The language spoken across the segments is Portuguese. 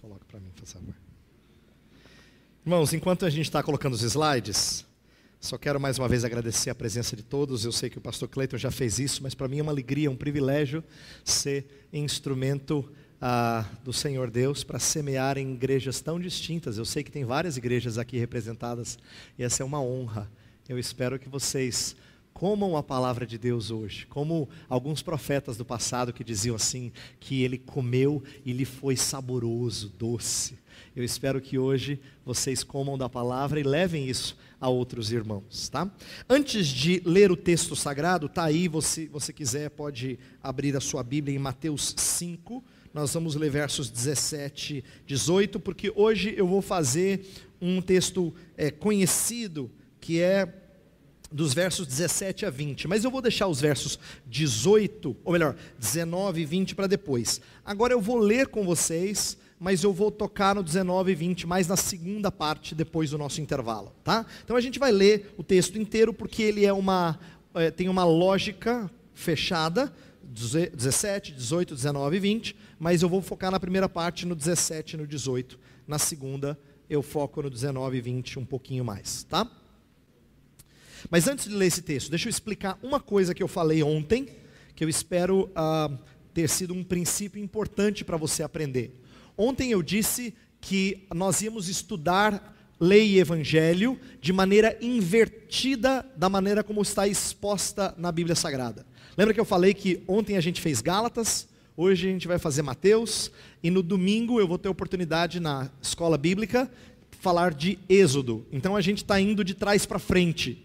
Coloca para mim, por favor. Irmãos, enquanto a gente está colocando os slides, só quero mais uma vez agradecer a presença de todos. Eu sei que o pastor Cleiton já fez isso, mas para mim é uma alegria, um privilégio ser instrumento do Senhor Deus para semear em igrejas tão distintas. Eu sei que tem várias igrejas aqui representadas e essa é uma honra. Eu espero que vocês comam a palavra de Deus hoje, como alguns profetas do passado que diziam assim, que ele comeu e lhe foi saboroso, doce. Eu espero que hoje vocês comam da palavra e levem isso a outros irmãos, tá? Antes de ler o texto sagrado, tá aí, você quiser pode abrir a sua Bíblia em Mateus 5, nós vamos ler versos 17, 18, porque hoje eu vou fazer um texto conhecido, que é dos versos 17 a 20, mas eu vou deixar os versos 18, ou melhor, 19 e 20 para depois. Agora eu vou ler com vocês, mas eu vou tocar no 19 e 20, mais na segunda parte, depois do nosso intervalo, tá? Então a gente vai ler o texto inteiro, porque ele tem uma lógica fechada, 17, 18, 19 e 20, mas eu vou focar na primeira parte, no 17 e no 18, na segunda eu foco no 19 e 20 um pouquinho mais, tá? Mas antes de ler esse texto, deixa eu explicar uma coisa que eu falei ontem, que eu espero ter sido um princípio importante para você aprender. Ontem eu disse que nós íamos estudar lei e evangelho de maneira invertida da maneira como está exposta na Bíblia Sagrada. Lembra que eu falei que ontem a gente fez Gálatas, hoje a gente vai fazer Mateus, e no domingo eu vou ter oportunidade na escola bíblica falar de Êxodo. Então a gente está indo de trás para frente.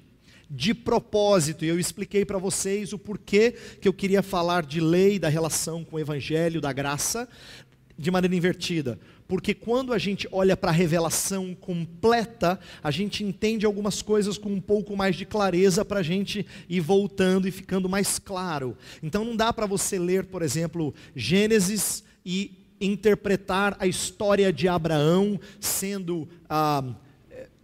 De propósito, e eu expliquei para vocês o porquê que eu queria falar de lei, da relação com o evangelho, da graça, de maneira invertida. Porque quando a gente olha para a revelação completa, a gente entende algumas coisas com um pouco mais de clareza para a gente ir voltando e ficando mais claro. Então não dá para você ler, por exemplo, Gênesis e interpretar a história de Abraão sendo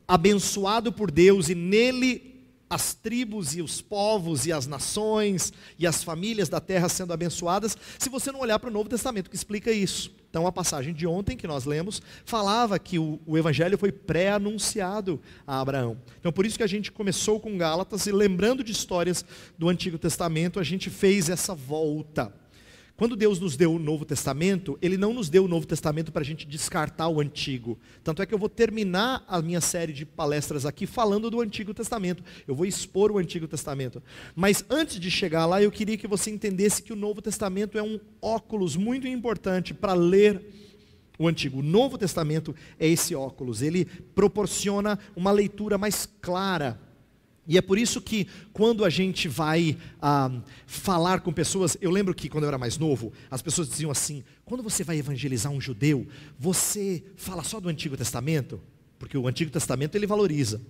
abençoado por Deus e nele as tribos e os povos e as nações e as famílias da terra sendo abençoadas, se você não olhar para o Novo Testamento que explica isso. Então a passagem de ontem que nós lemos, falava que o Evangelho foi pré-anunciado a Abraão. Então por isso que a gente começou com Gálatas e lembrando de histórias do Antigo Testamento, a gente fez essa volta. Quando Deus nos deu o Novo Testamento, Ele não nos deu o Novo Testamento para a gente descartar o Antigo. Tanto é que eu vou terminar a minha série de palestras aqui falando do Antigo Testamento. Eu vou expor o Antigo Testamento. Mas antes de chegar lá, eu queria que você entendesse que o Novo Testamento é um óculos muito importante para ler o Antigo. O Novo Testamento é esse óculos. Ele proporciona uma leitura mais clara. E é por isso que quando a gente vai falar com pessoas, eu lembro que quando eu era mais novo, as pessoas diziam assim, quando você vai evangelizar um judeu, você fala só do Antigo Testamento? Porque o Antigo Testamento ele valoriza.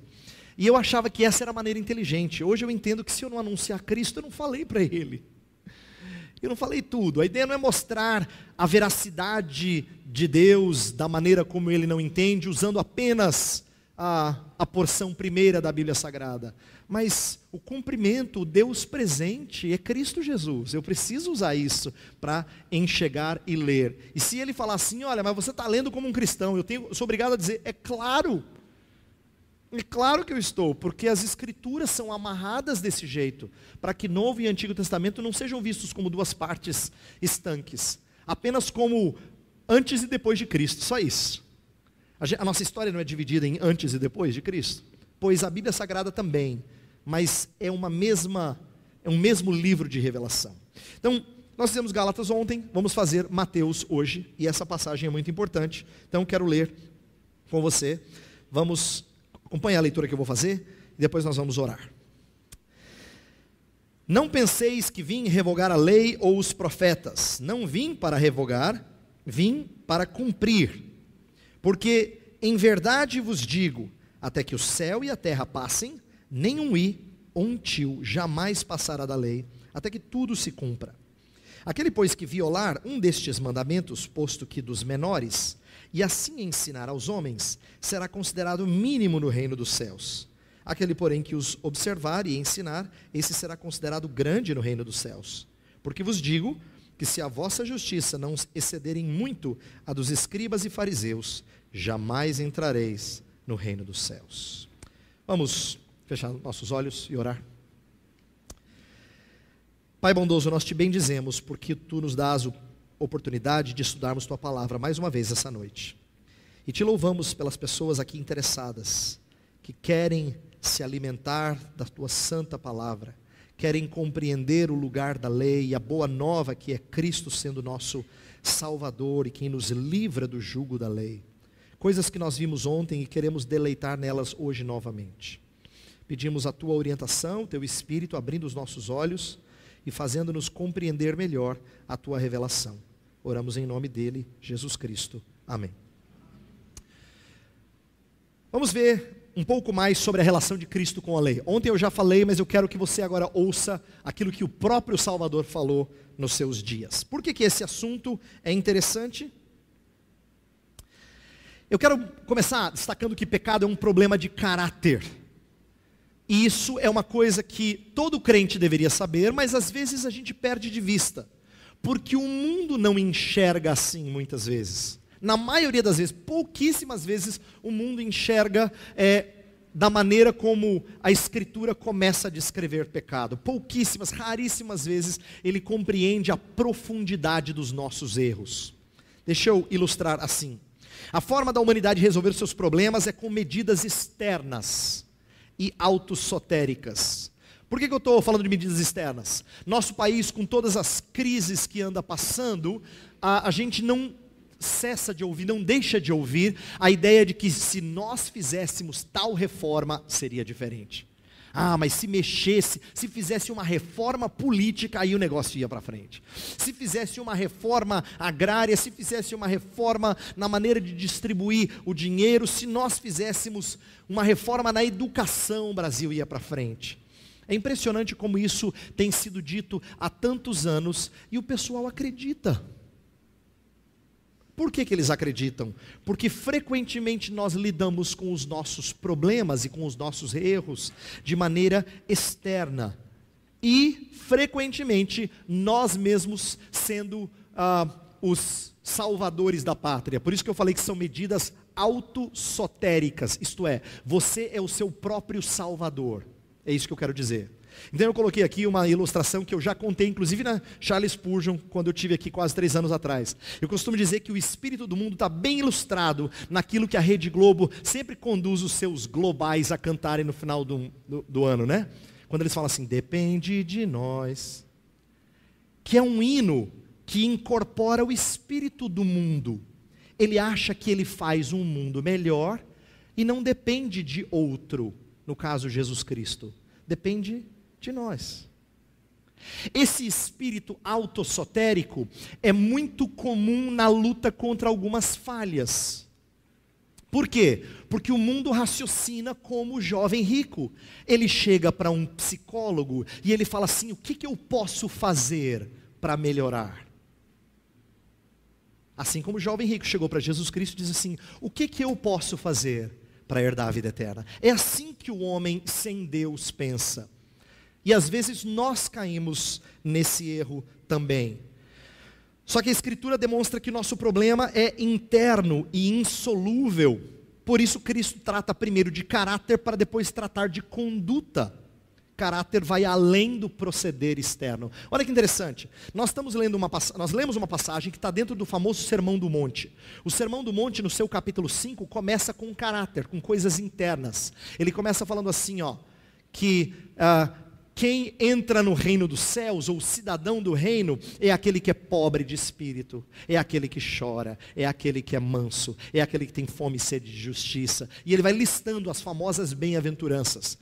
E eu achava que essa era a maneira inteligente. Hoje eu entendo que se eu não anunciar Cristo, eu não falei para ele. Eu não falei tudo. A ideia não é mostrar a veracidade de Deus da maneira como ele não entende, usando apenas a porção primeira da Bíblia Sagrada, mas o cumprimento, o Deus presente é Cristo Jesus. Eu preciso usar isso para enxergar e ler. E se ele falar assim, olha, mas você está lendo como um cristão, eu sou obrigado a dizer, é claro que eu estou, porque as escrituras são amarradas desse jeito, para que Novo e Antigo Testamento não sejam vistos como duas partes estanques, apenas como antes e depois de Cristo, só isso. A nossa história não é dividida em antes e depois de Cristo, pois a Bíblia Sagrada também, mas é um mesmo livro de revelação. Então, nós fizemos Gálatas ontem, vamos fazer Mateus hoje, e essa passagem é muito importante, então quero ler com você, vamos acompanhar a leitura que eu vou fazer, e depois nós vamos orar. Não penseis que vim revogar a lei ou os profetas, não vim para revogar, vim para cumprir. Porque em verdade vos digo, até que o céu e a terra passem, nenhum i ou um tio jamais passará da lei, até que tudo se cumpra. Aquele, pois, que violar um destes mandamentos, posto que dos menores, e assim ensinar aos homens, será considerado mínimo no reino dos céus. Aquele, porém, que os observar e ensinar, esse será considerado grande no reino dos céus. Porque vos digo que se a vossa justiça não excederem muito a dos escribas e fariseus, jamais entrareis no reino dos céus. Vamos fechar nossos olhos e orar. Pai bondoso, nós te bendizemos porque tu nos dás a oportunidade de estudarmos tua palavra mais uma vez essa noite. E te louvamos pelas pessoas aqui interessadas, que querem se alimentar da tua santa palavra, querem compreender o lugar da lei e a boa nova que é Cristo sendo nosso Salvador e quem nos livra do jugo da lei. Coisas que nós vimos ontem e queremos deleitar nelas hoje novamente. Pedimos a tua orientação, teu Espírito abrindo os nossos olhos e fazendo-nos compreender melhor a tua revelação. Oramos em nome dele, Jesus Cristo. Amém. Vamos ver um pouco mais sobre a relação de Cristo com a lei. Ontem eu já falei, mas eu quero que você agora ouça aquilo que o próprio Salvador falou nos seus dias. Por que esse assunto é interessante? Eu quero começar destacando que pecado é um problema de caráter. E isso é uma coisa que todo crente deveria saber, mas às vezes a gente perde de vista. Porque o mundo não enxerga assim muitas vezes. Na maioria das vezes, pouquíssimas vezes, o mundo enxerga da maneira como a Escritura começa a descrever pecado. Pouquíssimas, raríssimas vezes, ele compreende a profundidade dos nossos erros. Deixa eu ilustrar assim. A forma da humanidade resolver seus problemas é com medidas externas e autossotéricas. Por que eu estou falando de medidas externas? Nosso país, com todas as crises que anda passando, a gente não cessa de ouvir, não deixa de ouvir a ideia de que se nós fizéssemos tal reforma, seria diferente. Mas se mexesse, se fizesse uma reforma política, aí o negócio ia para frente. Se fizesse uma reforma agrária, se fizesse uma reforma na maneira de distribuir o dinheiro, se nós fizéssemos uma reforma na educação, o Brasil ia para frente. É impressionante como isso tem sido dito há tantos anos e o pessoal acredita. Por que eles acreditam? Porque frequentemente nós lidamos com os nossos problemas e com os nossos erros de maneira externa. E frequentemente nós mesmos sendo os salvadores da pátria. Por isso que eu falei que são medidas autossotéricas. Isto é, você é o seu próprio salvador. É isso que eu quero dizer. Então eu coloquei aqui uma ilustração que eu já contei, inclusive na Charles Spurgeon, quando eu estive aqui quase 3 anos atrás. Eu costumo dizer que o espírito do mundo está bem ilustrado naquilo que a Rede Globo sempre conduz os seus globais a cantarem no final do ano, né? Quando eles falam assim, depende de nós. Que é um hino que incorpora o espírito do mundo. Ele acha que ele faz um mundo melhor e não depende de outro, no caso Jesus Cristo. Depende de nós. Esse espírito autossotérico é muito comum na luta contra algumas falhas. Por quê? Porque o mundo raciocina como o jovem rico. Ele chega para um psicólogo e ele fala assim, o que eu posso fazer para melhorar? Assim como o jovem rico chegou para Jesus Cristo e diz assim, o que eu posso fazer para herdar a vida eterna? É assim que o homem sem Deus pensa. E às vezes nós caímos nesse erro também. Só que a Escritura demonstra que nosso problema é interno e insolúvel. Por isso Cristo trata primeiro de caráter para depois tratar de conduta. Caráter vai além do proceder externo. Olha que interessante. Nós lemos uma passagem que está dentro do famoso Sermão do Monte. O Sermão do Monte, no seu capítulo 5, começa com caráter, com coisas internas. Ele começa falando assim, que quem entra no reino dos céus, ou cidadão do reino, é aquele que é pobre de espírito, é aquele que chora, é aquele que é manso, é aquele que tem fome e sede de justiça. E ele vai listando as famosas bem-aventuranças.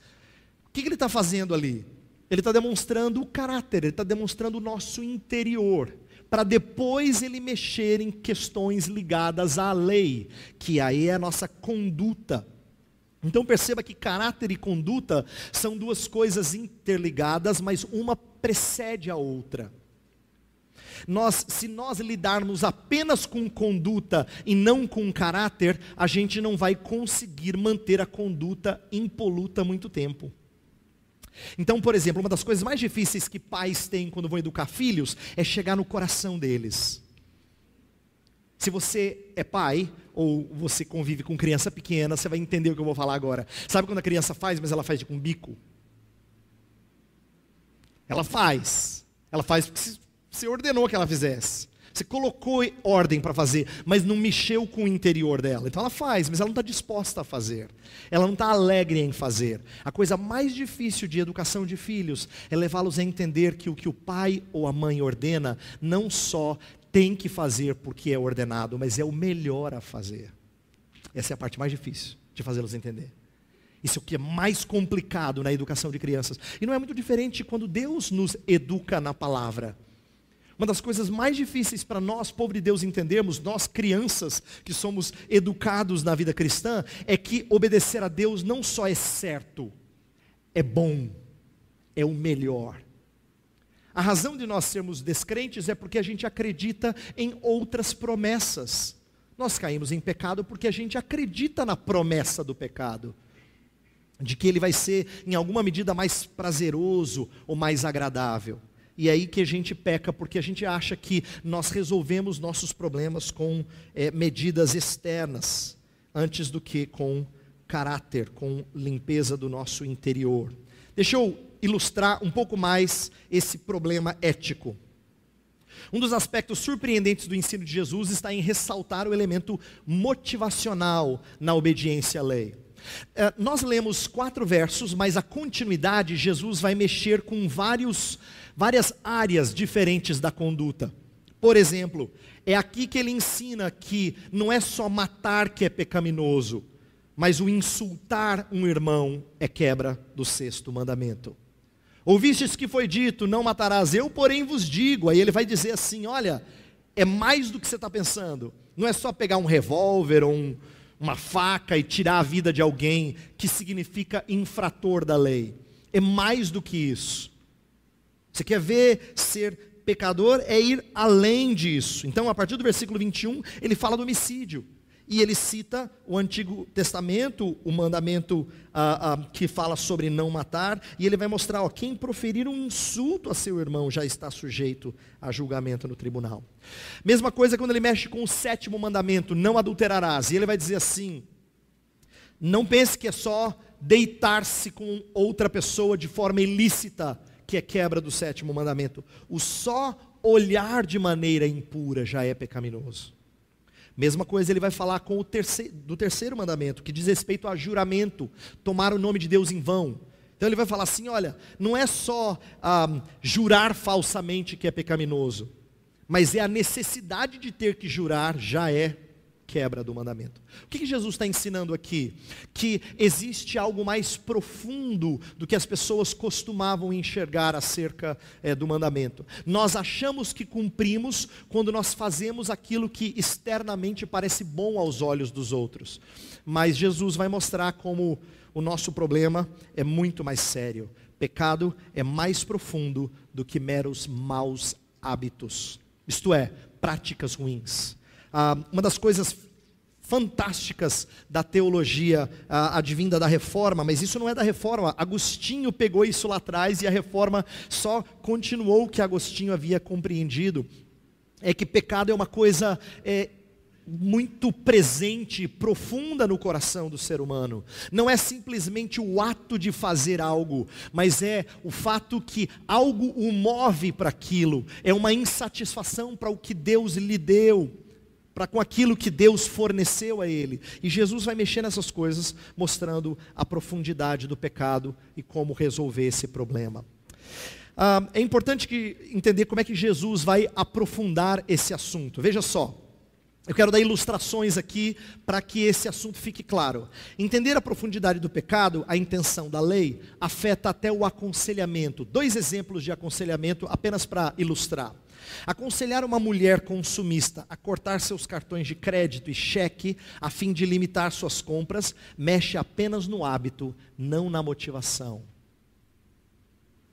O que ele está fazendo ali? Ele está demonstrando o caráter, ele está demonstrando o nosso interior, para depois ele mexer em questões ligadas à lei, que aí é a nossa conduta. Então perceba que caráter e conduta são duas coisas interligadas, mas uma precede a outra. Se nós lidarmos apenas com conduta e não com caráter, a gente não vai conseguir manter a conduta impoluta muito tempo. Então, por exemplo, uma das coisas mais difíceis que pais têm quando vão educar filhos é chegar no coração deles. Se você é pai, ou você convive com criança pequena, você vai entender o que eu vou falar agora. Sabe quando a criança faz, mas ela faz com bico? Ela faz porque você ordenou que ela fizesse. Você colocou ordem para fazer, mas não mexeu com o interior dela. Então ela faz, mas ela não está disposta a fazer. Ela não está alegre em fazer. A coisa mais difícil de educação de filhos é levá-los a entender que o que o pai ou a mãe ordena, não só tem que fazer porque é ordenado, mas é o melhor a fazer. Essa é a parte mais difícil de fazê-los entender. Isso é o que é mais complicado na educação de crianças. E não é muito diferente quando Deus nos educa na palavra. Uma das coisas mais difíceis para nós, povo de Deus, entendermos, nós crianças que somos educados na vida cristã, é que obedecer a Deus não só é certo, é bom, é o melhor. A razão de nós sermos descrentes é porque a gente acredita em outras promessas. Nós caímos em pecado porque a gente acredita na promessa do pecado, de que ele vai ser em alguma medida mais prazeroso ou mais agradável. E é aí que a gente peca, porque a gente acha que nós resolvemos nossos problemas com medidas externas, antes do que com caráter, com limpeza do nosso interior. Deixa eu ilustrar um pouco mais esse problema ético. Um dos aspectos surpreendentes do ensino de Jesus está em ressaltar o elemento motivacional na obediência à lei. Nós lemos 4 versos, mas a continuidade, Jesus vai mexer com várias áreas diferentes da conduta. Por exemplo, é aqui que ele ensina que não é só matar que é pecaminoso, mas o insultar um irmão é quebra do 6º mandamento. Ouvistes que foi dito, não matarás, eu porém vos digo. Aí ele vai dizer assim, olha, é mais do que você está pensando. Não é só pegar um revólver ou uma faca e tirar a vida de alguém, que significa infrator da lei. É mais do que isso. Você quer ver ser pecador? É ir além disso. Então, a partir do versículo 21, ele fala do homicídio. E ele cita o Antigo Testamento, o mandamento que fala sobre não matar. E ele vai mostrar, quem proferir um insulto a seu irmão já está sujeito a julgamento no tribunal. Mesma coisa quando ele mexe com o 7º mandamento, não adulterarás. E ele vai dizer assim, não pense que é só deitar-se com outra pessoa de forma ilícita, que é quebra do 7º mandamento. O só olhar de maneira impura já é pecaminoso. Mesma coisa ele vai falar do 3º mandamento, que diz respeito a juramento, tomar o nome de Deus em vão. Então ele vai falar assim, olha, não é só jurar falsamente que é pecaminoso, mas é a necessidade de ter que jurar já é quebra do mandamento. O que Jesus está ensinando aqui? Que existe algo mais profundo do que as pessoas costumavam enxergar acerca do mandamento. Nós achamos que cumprimos quando nós fazemos aquilo que externamente parece bom aos olhos dos outros. Mas Jesus vai mostrar como o nosso problema é muito mais sério. Pecado é mais profundo do que meros maus hábitos. Isto é, práticas ruins. Uma das coisas fantásticas da teologia advinda da Reforma, mas isso não é da Reforma, Agostinho pegou isso lá atrás e a Reforma só continuou o que Agostinho havia compreendido, é que pecado é uma coisa muito presente, profunda no coração do ser humano. Não é simplesmente o ato de fazer algo, mas é o fato que algo o move para aquilo, é uma insatisfação para o que Deus lhe deu, para com aquilo que Deus forneceu a ele. E Jesus vai mexer nessas coisas, mostrando a profundidade do pecado e como resolver esse problema. É importante entender como é que Jesus vai aprofundar esse assunto. Veja só, eu quero dar ilustrações aqui para que esse assunto fique claro. Entender a profundidade do pecado, a intenção da lei, afeta até o aconselhamento. 2 exemplos de aconselhamento apenas para ilustrar. Aconselhar uma mulher consumista a cortar seus cartões de crédito e cheque a fim de limitar suas compras, mexe apenas no hábito, não na motivação.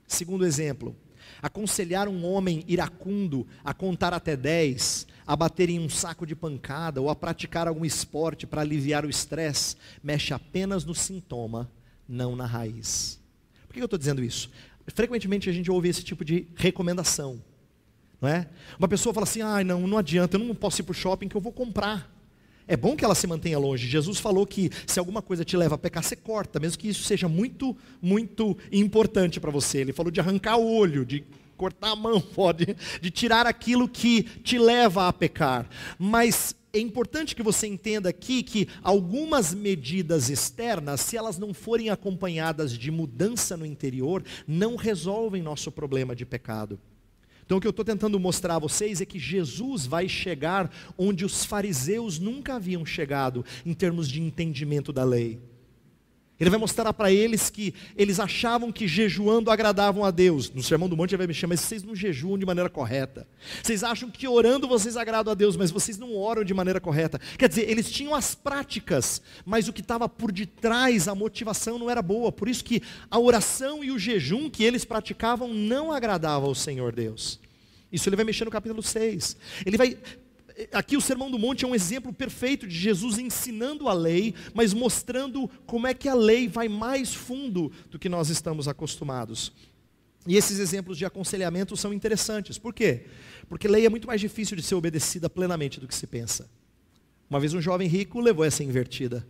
Segundo exemplo, aconselhar um homem iracundo a contar até 10, a bater em um saco de pancada ou a praticar algum esporte para aliviar o estresse, mexe apenas no sintoma, não na raiz. Por que eu estou dizendo isso? Frequentemente a gente ouve esse tipo de recomendação, não é? Uma pessoa fala assim, não adianta, eu não posso ir para o shopping que eu vou comprar. É bom que ela se mantenha longe. Jesus falou que se alguma coisa te leva a pecar, você corta, mesmo que isso seja muito, muito importante para você. Ele falou de arrancar o olho, de cortar a mão, de tirar aquilo que te leva a pecar. Mas é importante que você entenda aqui que algumas medidas externas, se elas não forem acompanhadas de mudança no interior, não resolvem nosso problema de pecado. Então o que eu estou tentando mostrar a vocês é que Jesus vai chegar onde os fariseus nunca haviam chegado em termos de entendimento da lei. Ele vai mostrar para eles que eles achavam que jejuando agradavam a Deus. No Sermão do Monte ele vai me chamar, mas vocês não jejuam de maneira correta. Vocês acham que orando vocês agradam a Deus, mas vocês não oram de maneira correta. Quer dizer, eles tinham as práticas, mas o que estava por detrás, a motivação não era boa. Por isso que a oração e o jejum que eles praticavam não agradavam ao Senhor Deus. Isso ele vai mexer no capítulo 6. Aqui o Sermão do Monte é um exemplo perfeito de Jesus ensinando a lei, mas mostrando como é que a lei vai mais fundo do que nós estamos acostumados. E esses exemplos de aconselhamento são interessantes. Por quê? Porque lei é muito mais difícil de ser obedecida plenamente do que se pensa. Uma vez um jovem rico levou essa invertida.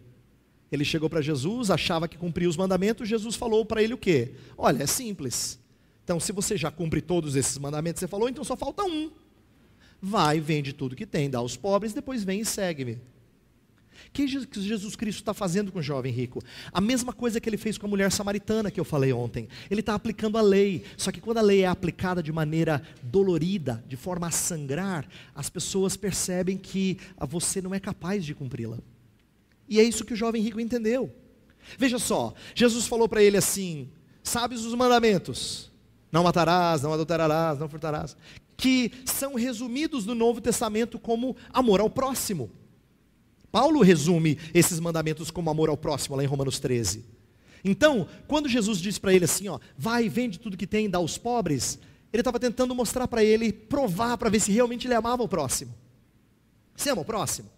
Ele chegou para Jesus, achava que cumpria os mandamentos, Jesus falou para ele o quê? Olha, é simples. Então se você já cumpre todos esses mandamentos, você falou, então só falta um. Vai, vende tudo que tem, dá aos pobres, depois vem e segue-me. O que Jesus Cristo está fazendo com o jovem rico? A mesma coisa que ele fez com a mulher samaritana que eu falei ontem. Ele está aplicando a lei, só que quando a lei é aplicada de maneira dolorida, de forma a sangrar, as pessoas percebem que você não é capaz de cumpri-la. E é isso que o jovem rico entendeu. Veja só, Jesus falou para ele assim, sabes os mandamentos? Não matarás, não adulterarás, não furtarás. Que são resumidos no Novo Testamento como amor ao próximo. Paulo resume esses mandamentos como amor ao próximo, lá em Romanos 13. Então, quando Jesus disse para ele assim, vai, vende tudo que tem, dá aos pobres, ele estava tentando mostrar para ele, provar, para ver se realmente ele amava o próximo. Você ama o próximo?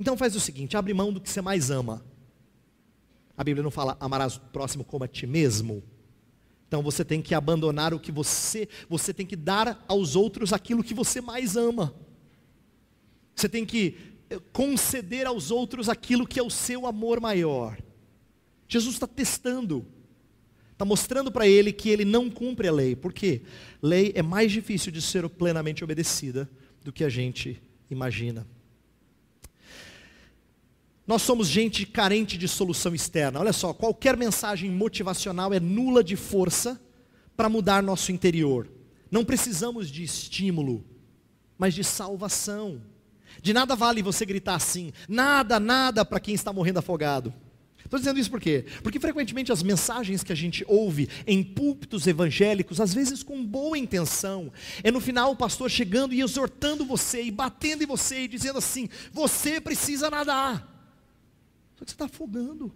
Então faz o seguinte, abre mão do que você mais ama. A Bíblia não fala, amarás o próximo como a ti mesmo. Então você tem que abandonar o que você tem que dar aos outros aquilo que você mais ama. Você tem que conceder aos outros aquilo que é o seu amor maior. Jesus está testando, está mostrando para ele que ele não cumpre a lei. Por quê? Lei é mais difícil de ser plenamente obedecida do que a gente imagina. Nós somos gente carente de solução externa. Olha só, qualquer mensagem motivacional é nula de força para mudar nosso interior. Não precisamos de estímulo, mas de salvação. De nada vale você gritar assim, nada, nada para quem está morrendo afogado. Estou dizendo isso por quê? Porque frequentemente as mensagens que a gente ouve em púlpitos evangélicos, às vezes com boa intenção, é no final o pastor chegando e exortando você, e batendo em você, e dizendo assim, você precisa nadar. Só que você está afogando.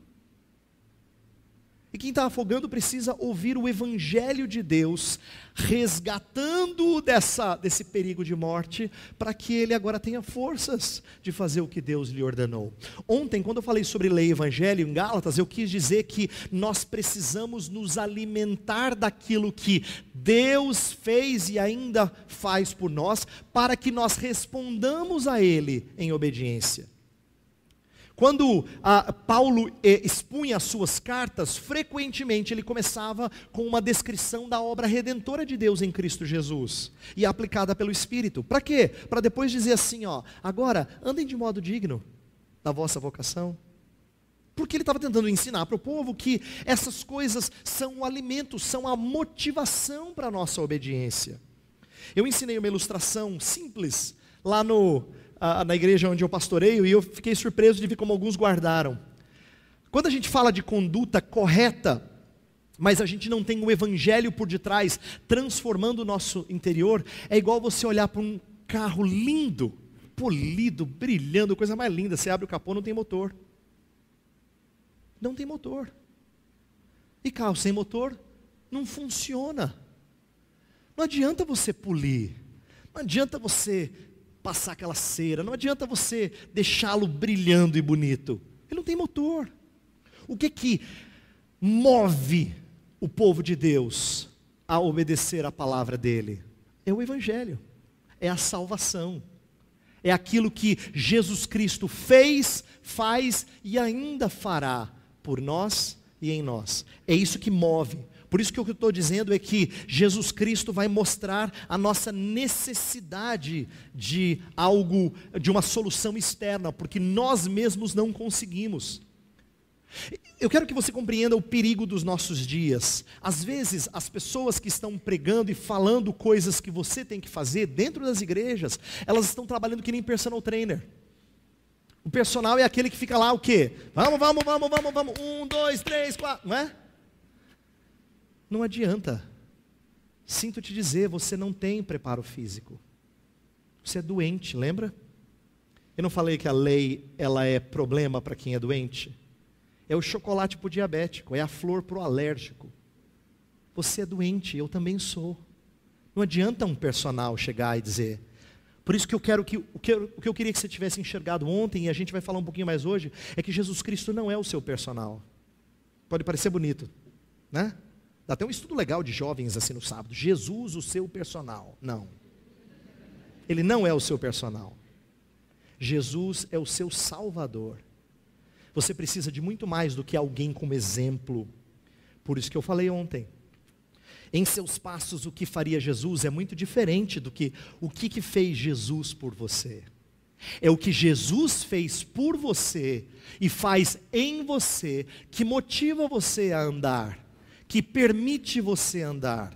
E quem está afogando precisa ouvir o Evangelho de Deus, resgatando desse perigo de morte, para que ele agora tenha forças de fazer o que Deus lhe ordenou. Ontem, quando eu falei sobre lei e Evangelho em Gálatas, eu quis dizer que nós precisamos nos alimentar daquilo que Deus fez e ainda faz por nós, para que nós respondamos a Ele em obediência. Quando Paulo expunha as suas cartas, frequentemente ele começava com uma descrição da obra redentora de Deus em Cristo Jesus, e aplicada pelo Espírito. Para quê? Para depois dizer assim, agora andem de modo digno da vossa vocação. Porque ele estava tentando ensinar para o povo que essas coisas são o alimento, são a motivação para a nossa obediência. Eu ensinei uma ilustração simples lá na igreja onde eu pastoreio, e eu fiquei surpreso de ver como alguns guardaram. Quando a gente fala de conduta correta, mas a gente não tem o Evangelho por detrás, transformando o nosso interior, é igual você olhar para um carro lindo, polido, brilhando, coisa mais linda, você abre o capô, não tem motor. Não tem motor. E carro sem motor não funciona. Não adianta você polir, não adianta você passar aquela cera, não adianta você deixá-lo brilhando e bonito, ele não tem motor. O que move o povo de Deus a obedecer a palavra dele? É o Evangelho, é a salvação, é aquilo que Jesus Cristo fez, faz e ainda fará por nós e em nós. É isso que move. Por isso que o que eu estou dizendo é que Jesus Cristo vai mostrar a nossa necessidade de algo, de uma solução externa, porque nós mesmos não conseguimos. Eu quero que você compreenda o perigo dos nossos dias. Às vezes, as pessoas que estão pregando e falando coisas que você tem que fazer dentro das igrejas, elas estão trabalhando que nem personal trainer. O personal é aquele que fica lá o quê? Vamos. 1, 2, 3, 4, não é? Não adianta. Sinto te dizer, você não tem preparo físico. Você é doente, lembra? Eu não falei que a lei, ela é problema para quem é doente? É o chocolate para o diabético, é a flor para o alérgico. Você é doente, eu também sou. Não adianta um personal chegar e dizer. Por isso que o que eu queria que você tivesse enxergado ontem, e a gente vai falar um pouquinho mais hoje, é que Jesus Cristo não é o seu personal. Pode parecer bonito, né? Dá até um estudo legal de jovens assim no sábado. Jesus, o seu personal. Não. Ele não é o seu personal. Jesus é o seu Salvador. Você precisa de muito mais do que alguém como exemplo. Por isso que eu falei ontem. Em seus passos, o que faria Jesus é muito diferente do que o que fez Jesus por você. É o que Jesus fez por você e faz em você que motiva você a andar, que permite você andar.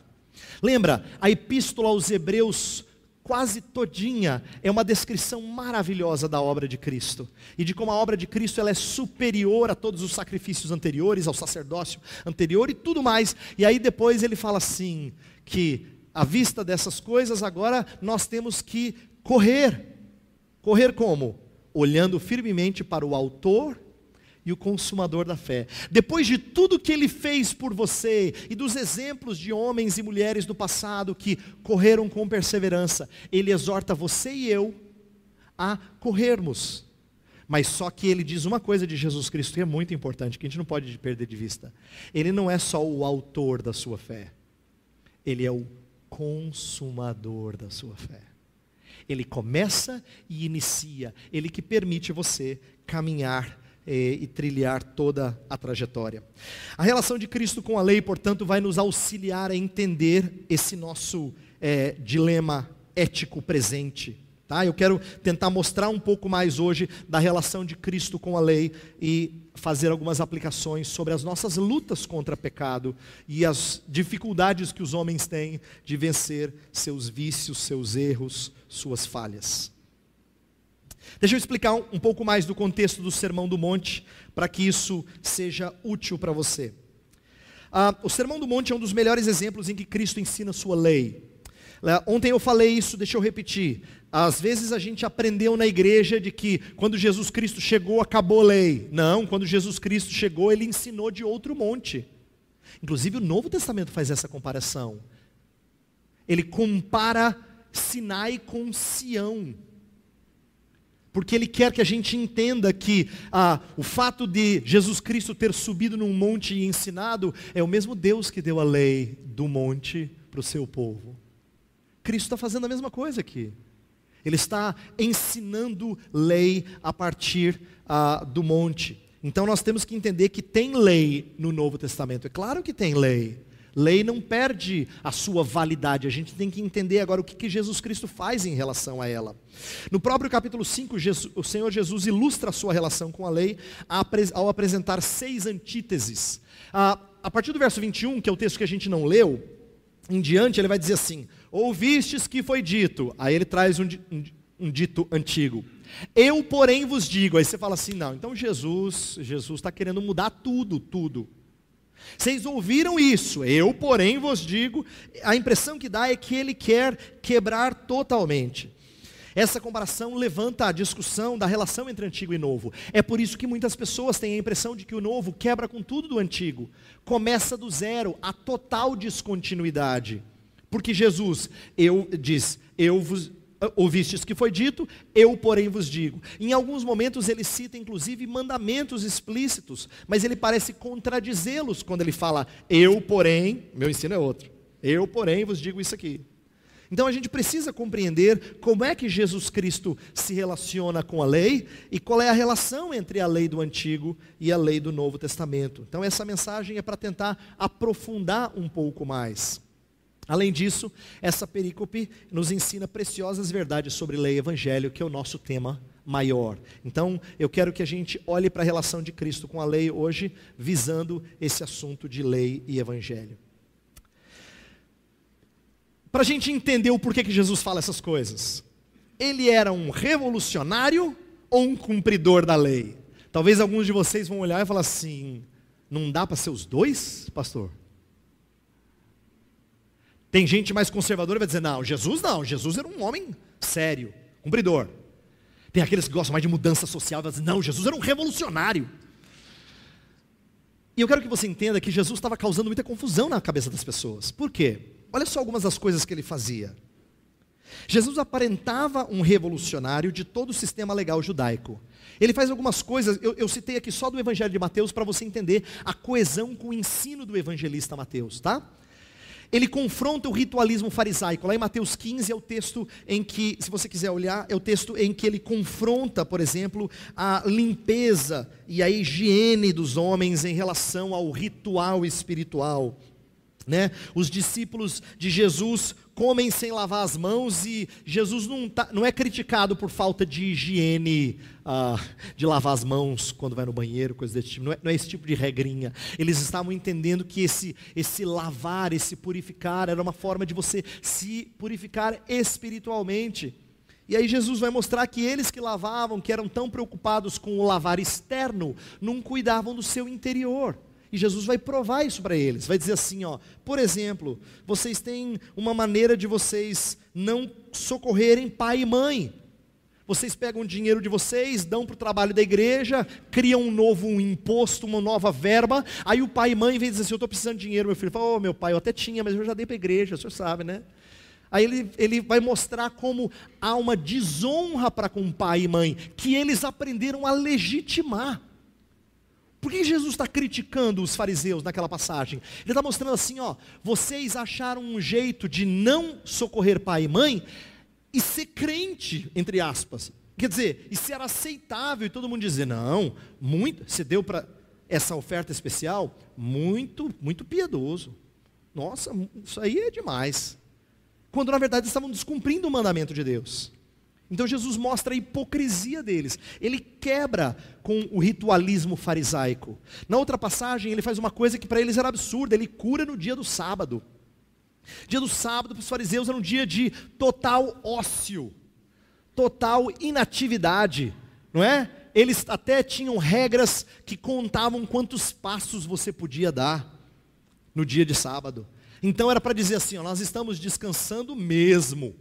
Lembra, a epístola aos Hebreus, quase todinha, é uma descrição maravilhosa da obra de Cristo. E de como a obra de Cristo ela é superior a todos os sacrifícios anteriores, ao sacerdócio anterior e tudo mais. E aí depois ele fala assim, que à vista dessas coisas agora nós temos que correr. Correr como? Olhando firmemente para o autor e o consumador da fé. Depois de tudo que ele fez por você, e dos exemplos de homens e mulheres do passado que correram com perseverança, ele exorta você e eu a corrermos. Mas só que ele diz uma coisa de Jesus Cristo que é muito importante, que a gente não pode perder de vista. Ele não é só o autor da sua fé, ele é o consumador da sua fé. Ele começa e inicia, ele que permite você caminhar e trilhar toda a trajetória. A relação de Cristo com a lei, portanto, vai nos auxiliar a entender esse nosso dilema ético presente. Tá? Eu quero tentar mostrar um pouco mais hoje da relação de Cristo com a lei e fazer algumas aplicações sobre as nossas lutas contra o pecado e as dificuldades que os homens têm de vencer seus vícios, seus erros, suas falhas. Deixa eu explicar um pouco mais do contexto do Sermão do Monte, para que isso seja útil para você. O Sermão do Monte é um dos melhores exemplos em que Cristo ensina a sua lei. Ontem eu falei isso, deixa eu repetir. Às vezes a gente aprendeu na igreja de que quando Jesus Cristo chegou, acabou a lei. Não, quando Jesus Cristo chegou, ele ensinou de outro monte. Inclusive o Novo Testamento faz essa comparação. Ele compara Sinai com Sião. Porque ele quer que a gente entenda que o fato de Jesus Cristo ter subido num monte e ensinado, é o mesmo Deus que deu a lei do monte para o seu povo. Cristo está fazendo a mesma coisa aqui. Ele está ensinando lei a partir do monte. Então nós temos que entender que tem lei no Novo Testamento. É claro que tem lei. Lei não perde a sua validade. A gente tem que entender agora o que Jesus Cristo faz em relação a ela. No próprio capítulo 5, o Senhor Jesus ilustra a sua relação com a lei ao apresentar 6 antíteses. A partir do verso 21, que é o texto que a gente não leu, em diante ele vai dizer assim: ouvistes que foi dito. Aí ele traz um dito antigo. Eu, porém, vos digo. Aí você fala assim, não, então Jesus está querendo mudar tudo. Vocês ouviram isso, eu, porém, vos digo. A impressão que dá é que ele quer quebrar totalmente. Essa comparação levanta a discussão da relação entre antigo e novo. É por isso que muitas pessoas têm a impressão de que o novo quebra com tudo do antigo. Começa do zero, a total descontinuidade. Porque Jesus, ouvistes que foi dito, eu porém vos digo. Em alguns momentos ele cita inclusive mandamentos explícitos, mas ele parece contradizê-los quando ele fala, eu porém, meu ensino é outro, eu porém vos digo isso aqui. Então a gente precisa compreender como é que Jesus Cristo se relaciona com a lei e qual é a relação entre a lei do Antigo e a lei do Novo Testamento. Então essa mensagem é para tentar aprofundar um pouco mais. Além disso, essa perícope nos ensina preciosas verdades sobre lei e evangelho, que é o nosso tema maior. Então eu quero que a gente olhe para a relação de Cristo com a lei hoje, visando esse assunto de lei e evangelho. Para a gente entender o porquê que Jesus fala essas coisas. Ele era um revolucionário ou um cumpridor da lei? Talvez alguns de vocês vão olhar e falar assim, não dá para ser os dois, pastor? Tem gente mais conservadora que vai dizer, não, Jesus era um homem sério, cumpridor. Tem aqueles que gostam mais de mudança social e vai dizer, não, Jesus era um revolucionário. E eu quero que você entenda que Jesus estava causando muita confusão na cabeça das pessoas. Por quê? Olha só algumas das coisas que ele fazia. Jesus aparentava um revolucionário de todo o sistema legal judaico. Ele faz algumas coisas, eu citei aqui só do Evangelho de Mateus para você entender a coesão com o ensino do evangelista Mateus, tá? Ele confronta o ritualismo farisaico. Lá em Mateus 15 é o texto em que, se você quiser olhar, é o texto em que ele confronta, por exemplo, a limpeza e a higiene dos homens em relação ao ritual espiritual. Os discípulos de Jesus comem sem lavar as mãos e Jesus não é criticado por falta de higiene, de lavar as mãos quando vai no banheiro, coisa desse tipo. Não é esse tipo de regrinha. Eles estavam entendendo que esse lavar, esse purificar, era uma forma de você se purificar espiritualmente. E aí Jesus vai mostrar que eles que lavavam, que eram tão preocupados com o lavar externo, não cuidavam do seu interior. E Jesus vai provar isso para eles, vai dizer assim, por exemplo, vocês têm uma maneira de vocês não socorrerem pai e mãe. Vocês pegam o dinheiro de vocês, dão para o trabalho da igreja, criam um novo imposto, uma nova verba, aí o pai e mãe vem dizer assim, eu estou precisando de dinheiro, meu filho fala, meu pai, eu até tinha, mas eu já dei para a igreja, o senhor sabe, né? Aí ele vai mostrar como há uma desonra para com pai e mãe, que eles aprenderam a legitimar. Por que Jesus está criticando os fariseus naquela passagem? Ele está mostrando assim, vocês acharam um jeito de não socorrer pai e mãe e ser crente, entre aspas. Quer dizer, e ser aceitável e todo mundo dizer, não, você deu para essa oferta especial, muito, muito piedoso. Nossa, isso aí é demais. Quando na verdade estavam descumprindo o mandamento de Deus. Então Jesus mostra a hipocrisia deles. Ele quebra com o ritualismo farisaico. Na outra passagem ele faz uma coisa que para eles era absurda. Ele cura no dia do sábado. Dia do sábado para os fariseus era um dia de total ócio, total inatividade, não é? Eles até tinham regras que contavam quantos passos você podia dar no dia de sábado. Então era para dizer assim, nós estamos descansando mesmo.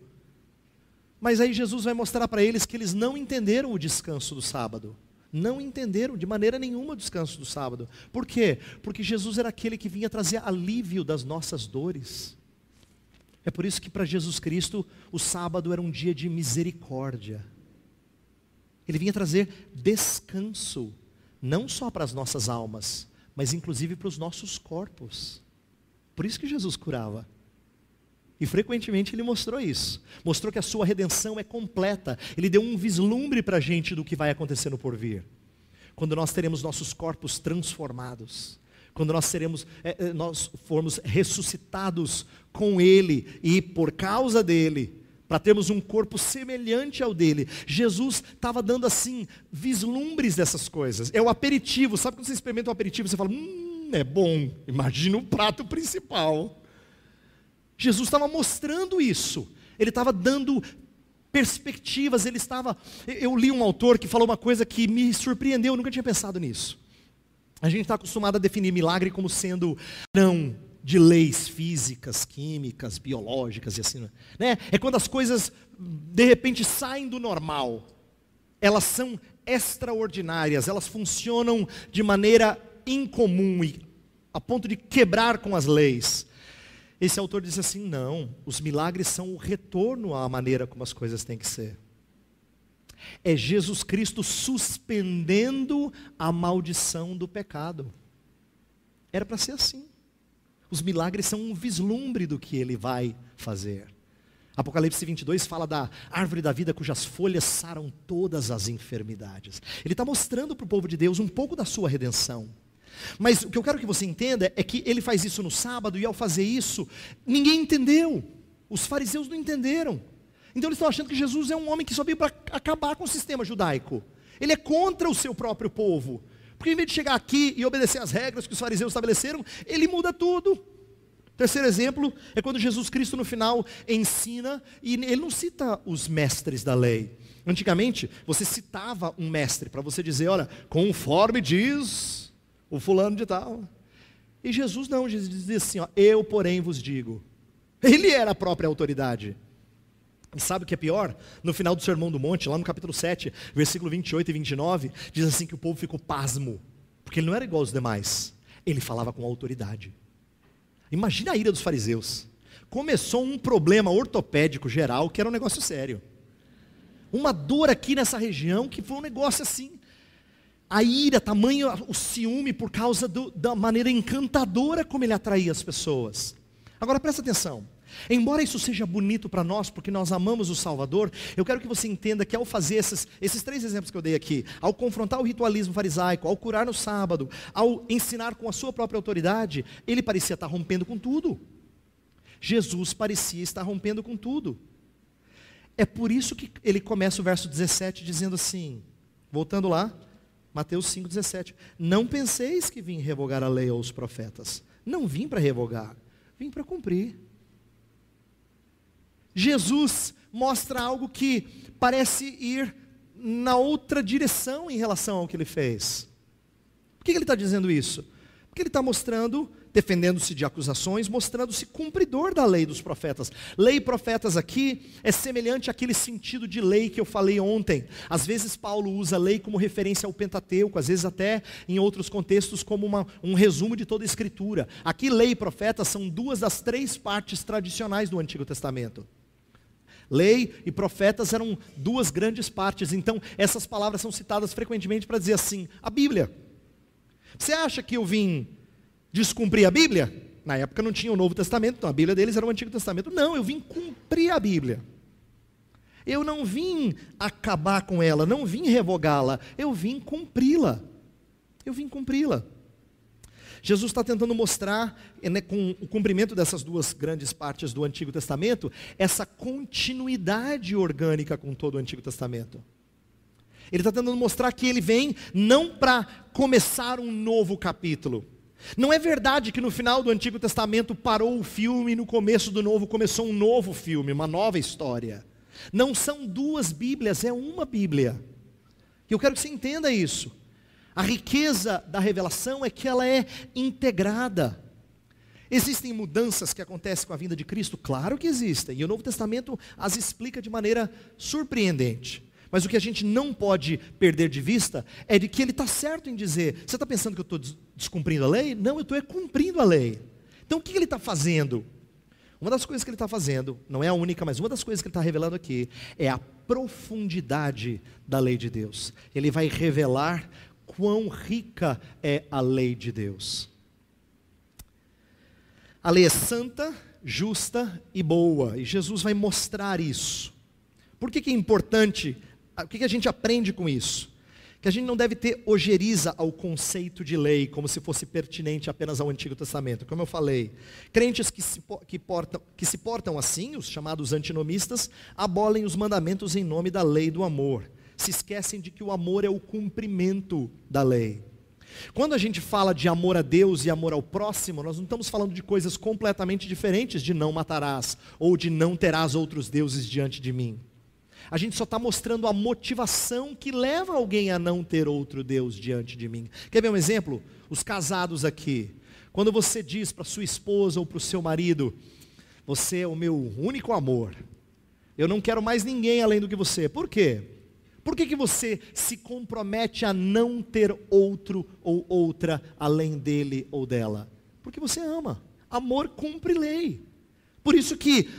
Mas aí Jesus vai mostrar para eles que eles não entenderam o descanso do sábado. Não entenderam de maneira nenhuma o descanso do sábado. Por quê? Porque Jesus era aquele que vinha trazer alívio das nossas dores. É por isso que para Jesus Cristo o sábado era um dia de misericórdia. Ele vinha trazer descanso, não só para as nossas almas, mas inclusive para os nossos corpos. Por isso que Jesus curava. E frequentemente ele mostrou isso. Mostrou que a sua redenção é completa. Ele deu um vislumbre para a gente do que vai acontecer no porvir. Quando nós teremos nossos corpos transformados. Quando nós formos ressuscitados com Ele. E por causa dEle, para termos um corpo semelhante ao dele. Jesus estava dando assim, vislumbres dessas coisas. É o aperitivo. Sabe quando você experimenta um aperitivo, você fala, é bom. Imagina o prato principal. Jesus estava mostrando isso, ele estava dando perspectivas, eu li um autor que falou uma coisa que me surpreendeu, eu nunca tinha pensado nisso. A gente está acostumado a definir milagre como sendo não de leis físicas, químicas, biológicas e assim, né? É quando as coisas de repente saem do normal, elas são extraordinárias, elas funcionam de maneira incomum, a ponto de quebrar com as leis. esse autor diz assim, não, os milagres são o retorno à maneira como as coisas têm que ser. É Jesus Cristo suspendendo a maldição do pecado. Era para ser assim. Os milagres são um vislumbre do que ele vai fazer. Apocalipse 22 fala da árvore da vida cujas folhas saram todas as enfermidades. Ele está mostrando para o povo de Deus um pouco da sua redenção. Mas o que eu quero que você entenda é que ele faz isso no sábado, e ao fazer isso, ninguém entendeu. Os fariseus não entenderam. Então eles estão achando que Jesus é um homem que só veio para acabar com o sistema judaico. Ele é contra o seu próprio povo. Porque em vez de chegar aqui e obedecer às regras que os fariseus estabeleceram, ele muda tudo. Terceiro exemplo é quando Jesus Cristo no final ensina, e ele não cita os mestres da lei. Antigamente, você citava um mestre para você dizer, olha, conforme diz o fulano de tal. E Jesus não, Jesus dizia assim, ó, eu porém vos digo. Ele era a própria autoridade. E sabe o que é pior? No final do Sermão do Monte, lá no capítulo 7, versículo 28 e 29, diz assim que o povo ficou pasmo, porque ele não era igual aos demais, ele falava com autoridade. Imagina a ira dos fariseus. Começou um problema ortopédico geral, que era um negócio sério. Uma dor aqui nessa região, que foi um negócio assim. A ira, tamanho, o ciúme, por causa da maneira encantadora como ele atraía as pessoas. Agora presta atenção. Embora isso seja bonito para nós, porque nós amamos o Salvador, eu quero que você entenda que ao fazer esses três exemplos que eu dei aqui, ao confrontar o ritualismo farisaico, ao curar no sábado, ao ensinar com a sua própria autoridade, ele parecia estar rompendo com tudo. Jesus parecia estar rompendo com tudo. É por isso que ele começa o verso 17 dizendo assim, voltando lá, Mateus 5,17, não penseis que vim revogar a lei ou os profetas. Não vim para revogar, vim para cumprir. Jesus mostra algo que parece ir na outra direção em relação ao que ele fez. Por que ele está dizendo isso? Porque ele está mostrando, defendendo-se de acusações, mostrando-se cumpridor da lei dos profetas. Lei e profetas aqui é semelhante àquele sentido de lei que eu falei ontem. Às vezes Paulo usa lei como referência ao Pentateuco, às vezes até em outros contextos como um resumo de toda a Escritura. Aqui lei e profetas são duas das três partes tradicionais do Antigo Testamento. Lei e profetas eram duas grandes partes, então essas palavras são citadas frequentemente para dizer assim, a Bíblia. Você acha que eu vim descumprir a Bíblia? Na época não tinha o Novo Testamento, então a Bíblia deles era o Antigo Testamento. Não, eu vim cumprir a Bíblia. Eu não vim acabar com ela, não vim revogá-la, eu vim cumpri-la. Eu vim cumpri-la. Jesus está tentando mostrar, né, com o cumprimento dessas duas grandes partes do Antigo Testamento, essa continuidade orgânica com todo o Antigo Testamento. Ele está tentando mostrar que ele vem não para começar um novo capítulo. Não é verdade que no final do Antigo Testamento parou o filme e no começo do Novo começou um novo filme, uma nova história. Não são duas Bíblias, é uma Bíblia. E eu quero que você entenda isso. A riqueza da revelação é que ela é integrada. Existem mudanças que acontecem com a vinda de Cristo? Claro que existem, e o Novo Testamento as explica de maneira surpreendente. Mas o que a gente não pode perder de vista é de que ele está certo em dizer, você está pensando que eu estou descumprindo a lei? Não, eu estou cumprindo a lei. Então o que ele está fazendo? Uma das coisas que ele está fazendo, não é a única, mas uma das coisas que ele está revelando aqui, é a profundidade da lei de Deus. Ele vai revelar quão rica é a lei de Deus. A lei é santa, justa e boa, e Jesus vai mostrar isso. Por que é importante? O que a gente aprende com isso? Que a gente não deve ter ojeriza ao conceito de lei, como se fosse pertinente apenas ao Antigo Testamento. Como eu falei, crentes que se portam assim, os chamados antinomistas, abolem os mandamentos em nome da lei do amor. Se esquecem de que o amor é o cumprimento da lei. Quando a gente fala de amor a Deus e amor ao próximo, nós não estamos falando de coisas completamente diferentes de não matarás, ou de não terás outros deuses diante de mim. A gente só está mostrando a motivação que leva alguém a não ter outro Deus diante de mim. Quer ver um exemplo? Os casados aqui. Quando você diz para sua esposa ou para o seu marido, você é o meu único amor, eu não quero mais ninguém além do que você. Por quê? Por que você se compromete a não ter outro ou outra além dele ou dela? Porque você ama. Amor cumpre lei. Por isso que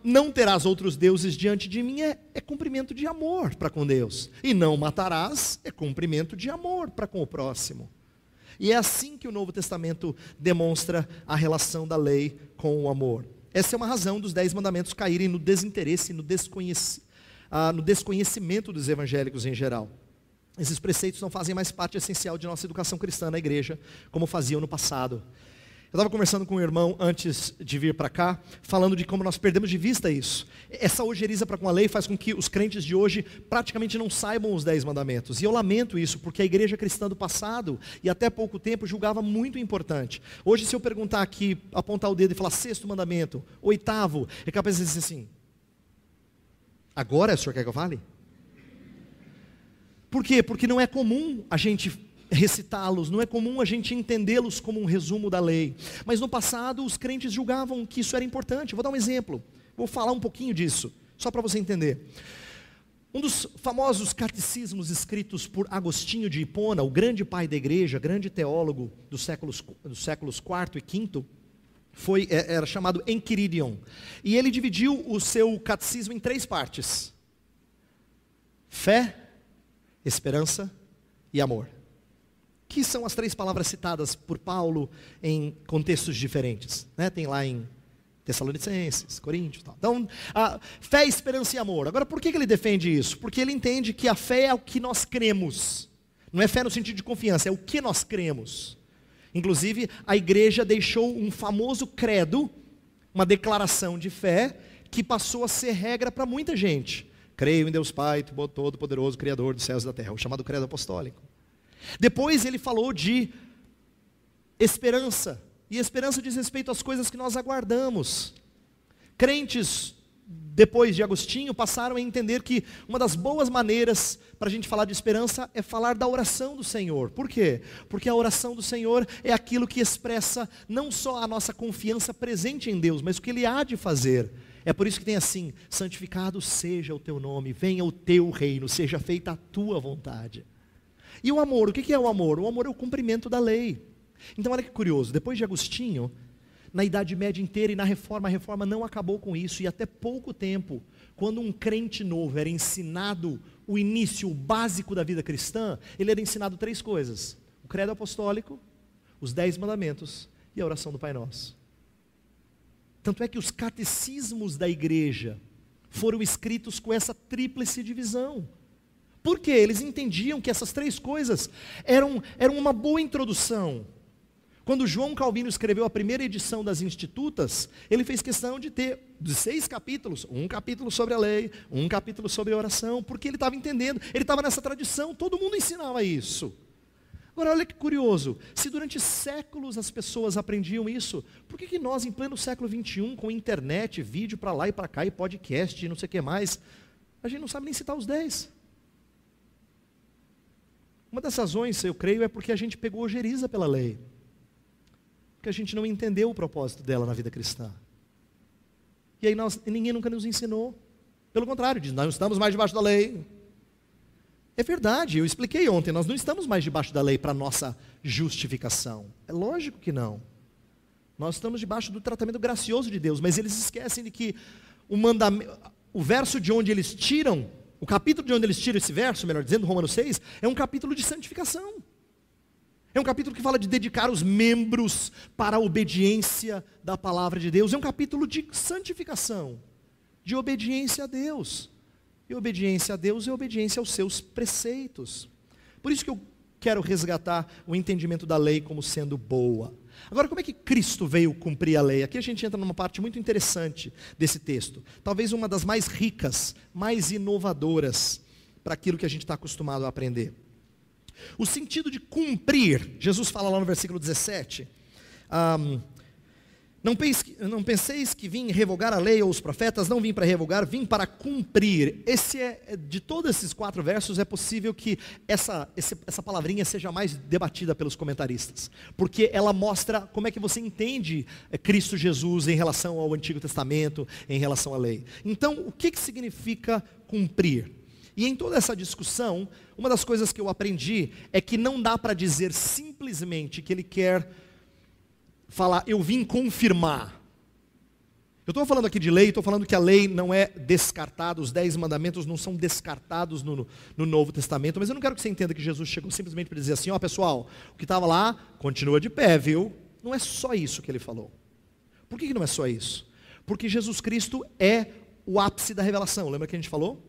não terás outros deuses diante de mim é cumprimento de amor para com Deus. E não matarás é cumprimento de amor para com o próximo. E é assim que o Novo Testamento demonstra a relação da lei com o amor. Essa é uma razão dos 10 mandamentos caírem no desinteresse, no desconhecimento dos evangélicos em geral. Esses preceitos não fazem mais parte essencial de nossa educação cristã na igreja, como faziam no passado. Eu estava conversando com um irmão antes de vir para cá, falando de como nós perdemos de vista isso. Essa ojeriza para com a lei faz com que os crentes de hoje praticamente não saibam os 10 mandamentos. E eu lamento isso, porque a igreja cristã do passado, e até pouco tempo, julgava muito importante. Hoje, se eu perguntar aqui, apontar o dedo e falar 6º mandamento, 8º, é capaz de dizer assim: agora o senhor quer que eu fale? Por quê? Porque não é comum a gente recitá-los, não é comum a gente entendê-los como um resumo da lei. Mas no passado os crentes julgavam que isso era importante. Vou dar um exemplo, vou falar um pouquinho disso, só para você entender. Um dos famosos catecismos escritos por Agostinho de Hipona, o grande pai da igreja, grande teólogo dos séculos IV e V, era chamado Enquiridion. E ele dividiu o seu catecismo em 3 partes: fé, esperança e amor. Que são as 3 palavras citadas por Paulo em contextos diferentes, né? Tem lá em Tessalonicenses, Coríntios e tal. Então, fé, esperança e amor. Agora, por que ele defende isso? Porque ele entende que a fé é o que nós cremos. Não é fé no sentido de confiança, é o que nós cremos. Inclusive, a igreja deixou um famoso credo, uma declaração de fé, que passou a ser regra para muita gente. Creio em Deus Pai, Todo-Poderoso, Criador dos céus e da terra, o chamado credo apostólico. Depois ele falou de esperança, e esperança diz respeito às coisas que nós aguardamos. Crentes, depois de Agostinho, passaram a entender que uma das boas maneiras para a gente falar de esperança é falar da oração do Senhor. Por quê? Porque a oração do Senhor é aquilo que expressa não só a nossa confiança presente em Deus, mas o que Ele há de fazer. É por isso que tem assim: santificado seja o teu nome, venha o teu reino, seja feita a tua vontade. E o amor, o que é o amor? O amor é o cumprimento da lei. Então olha que curioso, depois de Agostinho, na Idade Média inteira e na Reforma, a Reforma não acabou com isso, e até pouco tempo, quando um crente novo era ensinado o início, o básico da vida cristã, ele era ensinado 3 coisas: o credo apostólico, os 10 mandamentos e a oração do Pai Nosso. Tanto é que os catecismos da igreja foram escritos com essa tríplice divisão. Por quê? Eles entendiam que essas 3 coisas eram uma boa introdução. Quando João Calvino escreveu a primeira edição das Institutas, ele fez questão de ter de 6 capítulos, um capítulo sobre a lei, um capítulo sobre a oração, porque ele estava entendendo, ele estava nessa tradição, todo mundo ensinava isso. Agora olha que curioso, se durante séculos as pessoas aprendiam isso, por que nós em pleno século XXI, com internet, vídeo para lá e para cá, e podcast e não sei o que mais, a gente não sabe nem citar os 10? Uma das razões, eu creio, é porque a gente pegou ojeriza pela lei. Porque a gente não entendeu o propósito dela na vida cristã. E aí ninguém nunca nos ensinou. Pelo contrário, diz: nós não estamos mais debaixo da lei. É verdade, eu expliquei ontem, nós não estamos mais debaixo da lei para nossa justificação. É lógico que não. Nós estamos debaixo do tratamento gracioso de Deus, mas eles esquecem de que o verso de onde eles tiram, o capítulo de onde eles tiram esse verso, melhor dizendo, Romanos 6, é um capítulo de santificação. É um capítulo que fala de dedicar os membros para a obediência da palavra de Deus. É um capítulo de santificação, de obediência a Deus. E obediência a Deus é obediência aos seus preceitos. Por isso que eu quero resgatar o entendimento da lei como sendo boa. Agora, como é que Cristo veio cumprir a lei? Aqui a gente entra numa parte muito interessante desse texto. Talvez uma das mais ricas, mais inovadoras para aquilo que a gente está acostumado a aprender. O sentido de cumprir, Jesus fala lá no versículo 17, não penseis que vim revogar a lei ou os profetas, não vim para revogar, vim para cumprir. De todos esses 4 versos, é possível que essa palavrinha seja mais debatida pelos comentaristas, porque ela mostra como é que você entende Cristo Jesus em relação ao Antigo Testamento, em relação à lei. Então, o que significa cumprir? E em toda essa discussão, uma das coisas que eu aprendi é que não dá para dizer simplesmente que ele quer falar, eu vim confirmar. Eu estou falando aqui de lei, estou falando que a lei não é descartada, os 10 mandamentos não são descartados no Novo Testamento, mas eu não quero que você entenda que Jesus chegou simplesmente para dizer assim, ó pessoal, o que estava lá, continua de pé, viu? Não é só isso que ele falou. Por que não é só isso? Porque Jesus Cristo é o ápice da revelação, lembra que a gente falou?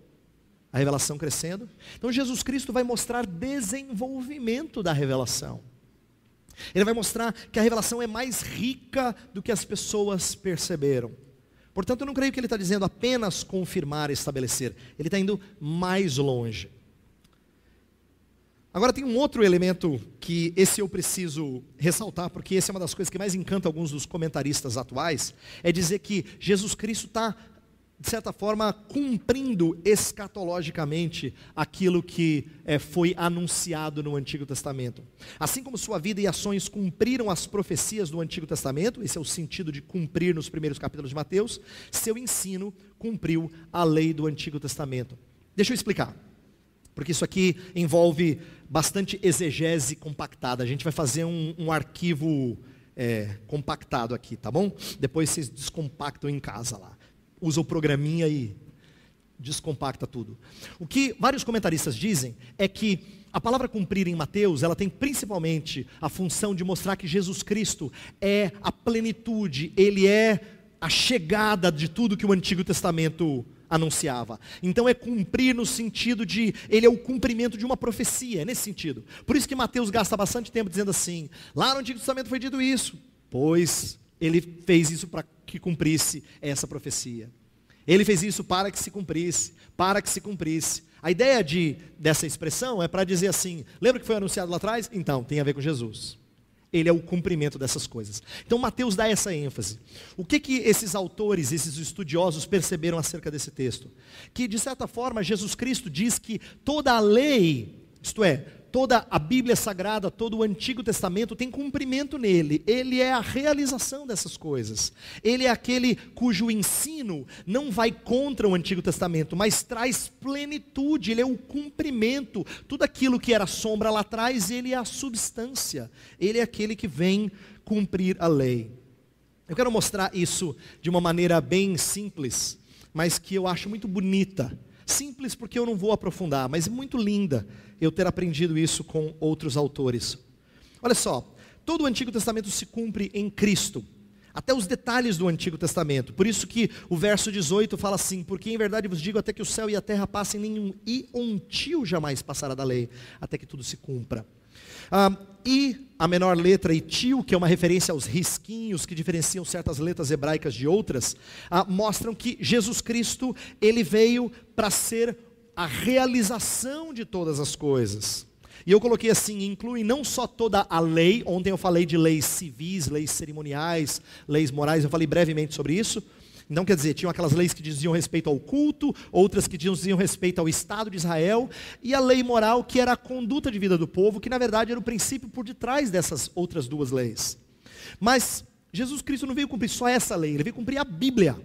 A revelação crescendo. Então Jesus Cristo vai mostrar desenvolvimento da revelação. Ele vai mostrar que a revelação é mais rica do que as pessoas perceberam. Portanto, eu não creio que ele está dizendo apenas confirmar e estabelecer. Ele está indo mais longe. Agora tem um outro elemento que esse eu preciso ressaltar, porque essa é uma das coisas que mais encanta alguns dos comentaristas atuais, é dizer que Jesus Cristo está, de certa forma, cumprindo escatologicamente aquilo que foi anunciado no Antigo Testamento. Assim como sua vida e ações cumpriram as profecias do Antigo Testamento, esse é o sentido de cumprir nos primeiros capítulos de Mateus, seu ensino cumpriu a lei do Antigo Testamento. Deixa eu explicar, porque isso aqui envolve bastante exegese compactada. A gente vai fazer um arquivo compactado aqui, tá bom? Depois vocês descompactam em casa lá. Usa o programinha e descompacta tudo. O que vários comentaristas dizem é que a palavra cumprir em Mateus, ela tem principalmente a função de mostrar que Jesus Cristo é a plenitude, ele é a chegada de tudo que o Antigo Testamento anunciava. Então é cumprir no sentido de, ele é o cumprimento de uma profecia, é nesse sentido. Por isso que Mateus gasta bastante tempo dizendo assim, lá no Antigo Testamento foi dito isso, pois ele fez isso para que cumprisse essa profecia. Ele fez isso para que se cumprisse, para que se cumprisse. A ideia dessa expressão é para dizer assim, lembra que foi anunciado lá atrás? Então, tem a ver com Jesus. Ele é o cumprimento dessas coisas. Então Mateus dá essa ênfase. O que esses autores, esses estudiosos perceberam acerca desse texto? Que de certa forma Jesus Cristo diz que toda a lei, isto é, toda a Bíblia Sagrada, todo o Antigo Testamento tem cumprimento nele. Ele é a realização dessas coisas. Ele é aquele cujo ensino não vai contra o Antigo Testamento, mas traz plenitude. Ele é o cumprimento. Tudo aquilo que era sombra lá atrás, ele é a substância. Ele é aquele que vem cumprir a lei. Eu quero mostrar isso de uma maneira bem simples, mas que eu acho muito bonita. Simples porque eu não vou aprofundar, mas muito linda eu ter aprendido isso com outros autores. Olha só, todo o Antigo Testamento se cumpre em Cristo, até os detalhes do Antigo Testamento. Por isso que o verso 18 fala assim, porque em verdade vos digo, até que o céu e a terra passem, nenhum tio jamais passará da lei, até que tudo se cumpra. E a menor letra, e tio, que é uma referência aos risquinhos que diferenciam certas letras hebraicas de outras, mostram que Jesus Cristo, ele veio para ser a realização de todas as coisas. E eu coloquei assim, inclui não só toda a lei, ontem eu falei de leis civis, leis cerimoniais, leis morais, eu falei brevemente sobre isso. Não quer dizer, tinham aquelas leis que diziam respeito ao culto, outras que diziam respeito ao Estado de Israel, e a lei moral que era a conduta de vida do povo, que na verdade era o princípio por detrás dessas outras duas leis. Mas Jesus Cristo não veio cumprir só essa lei, ele veio cumprir a Bíblia,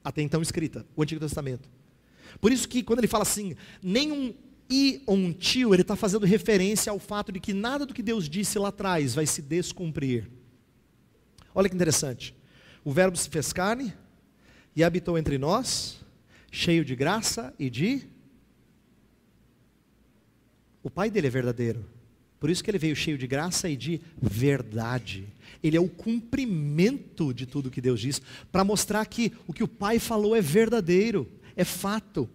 até então escrita, o Antigo Testamento. Por isso que quando ele fala assim, nenhum tio, ele está fazendo referência ao fato de que nada do que Deus disse lá atrás vai se descumprir. Olha que interessante, o verbo se fez carne, e habitou entre nós, cheio de graça e de... O pai dele é verdadeiro. Por isso que ele veio cheio de graça e de verdade. Ele é o cumprimento de tudo que Deus diz, para mostrar que o que o pai falou é verdadeiro, é fato.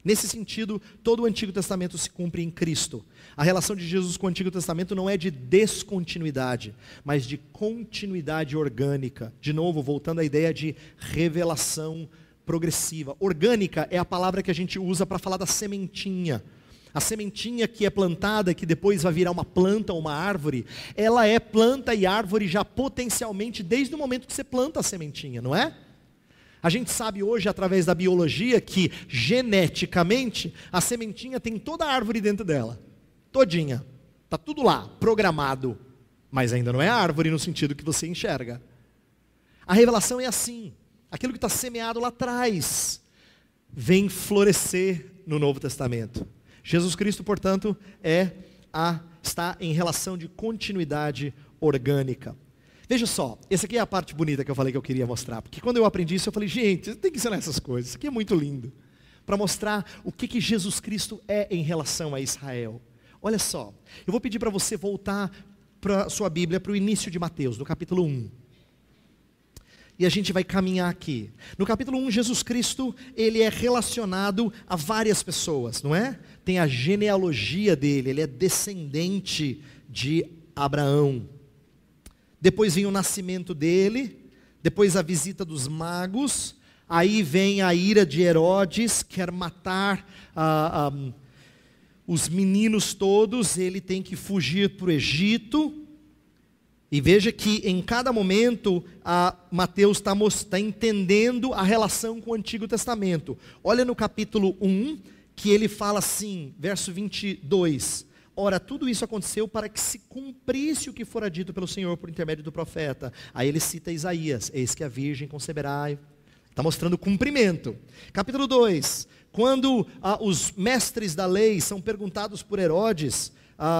Nesse sentido, todo o Antigo Testamento se cumpre em Cristo. A relação de Jesus com o Antigo Testamento não é de descontinuidade, mas de continuidade orgânica. De novo, voltando à ideia de revelação progressiva. Orgânica é a palavra que a gente usa para falar da sementinha. A sementinha que é plantada, que depois vai virar uma planta ou uma árvore, ela é planta e árvore já potencialmente desde o momento que você planta a sementinha, não é? A gente sabe hoje, através da biologia, que geneticamente, a sementinha tem toda a árvore dentro dela. Todinha. Está tudo lá, programado. Mas ainda não é árvore no sentido que você enxerga. A revelação é assim. Aquilo que está semeado lá atrás, vem florescer no Novo Testamento. Jesus Cristo, portanto, está em relação de continuidade orgânica. Veja só, essa aqui é a parte bonita que eu falei que eu queria mostrar. Porque quando eu aprendi isso, eu falei, gente, tem que ensinar essas coisas. Isso aqui é muito lindo. Para mostrar o que Jesus Cristo é em relação a Israel. Olha só, eu vou pedir para você voltar para a sua Bíblia, para o início de Mateus, no capítulo 1. E a gente vai caminhar aqui. No capítulo 1, Jesus Cristo, ele é relacionado a várias pessoas, não é? Tem a genealogia dele, ele é descendente de Abraão. Depois vem o nascimento dele, depois a visita dos magos, aí vem a ira de Herodes, quer matar os meninos todos, ele tem que fugir para o Egito. E veja que em cada momento Mateus está entendendo a relação com o Antigo Testamento. Olha no capítulo 1, que ele fala assim, verso 22. Ora, tudo isso aconteceu para que se cumprisse o que fora dito pelo Senhor por intermédio do profeta. Aí ele cita Isaías, eis que a virgem conceberá. Está mostrando o cumprimento. Capítulo 2, quando os mestres da lei são perguntados por Herodes,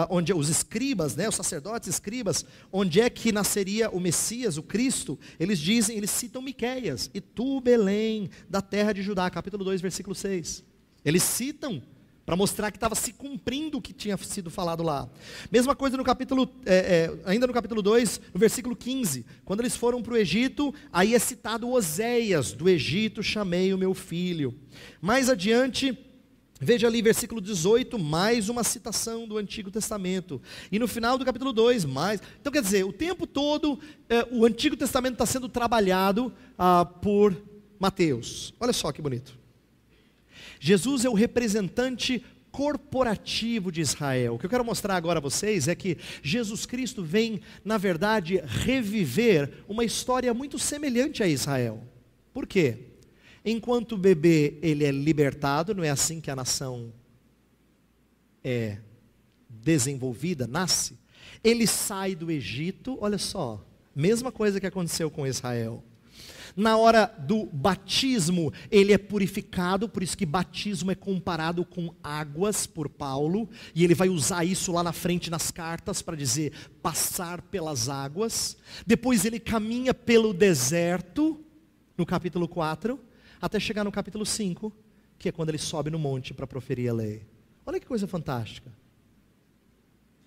onde os escribas, os sacerdotes escribas, onde é que nasceria o Messias, o Cristo, eles citam Miqueias, e tu, Belém, da terra de Judá, capítulo 2, versículo 6. Eles citam para mostrar que estava se cumprindo o que tinha sido falado lá. Mesma coisa no capítulo, ainda no capítulo 2, no versículo 15, quando eles foram para o Egito, aí é citado Oséias, do Egito chamei o meu filho. Mais adiante, veja ali versículo 18, mais uma citação do Antigo Testamento. E no final do capítulo 2, mais. Então quer dizer, o tempo todo, o Antigo Testamento está sendo trabalhado por Mateus. Olha só que bonito. Jesus é o representante corporativo de Israel. O que eu quero mostrar agora a vocês é que Jesus Cristo vem, na verdade, reviver uma história muito semelhante a Israel. Por quê? Enquanto o bebê ele é libertado, não é assim que a nação é desenvolvida, nasce? Ele sai do Egito, olha só, mesma coisa que aconteceu com Israel. Na hora do batismo, ele é purificado, por isso que batismo é comparado com águas por Paulo, e ele vai usar isso lá na frente nas cartas para dizer, passar pelas águas. Depois ele caminha pelo deserto, no capítulo 4, até chegar no capítulo 5, que é quando ele sobe no monte para proferir a lei. Olha que coisa fantástica.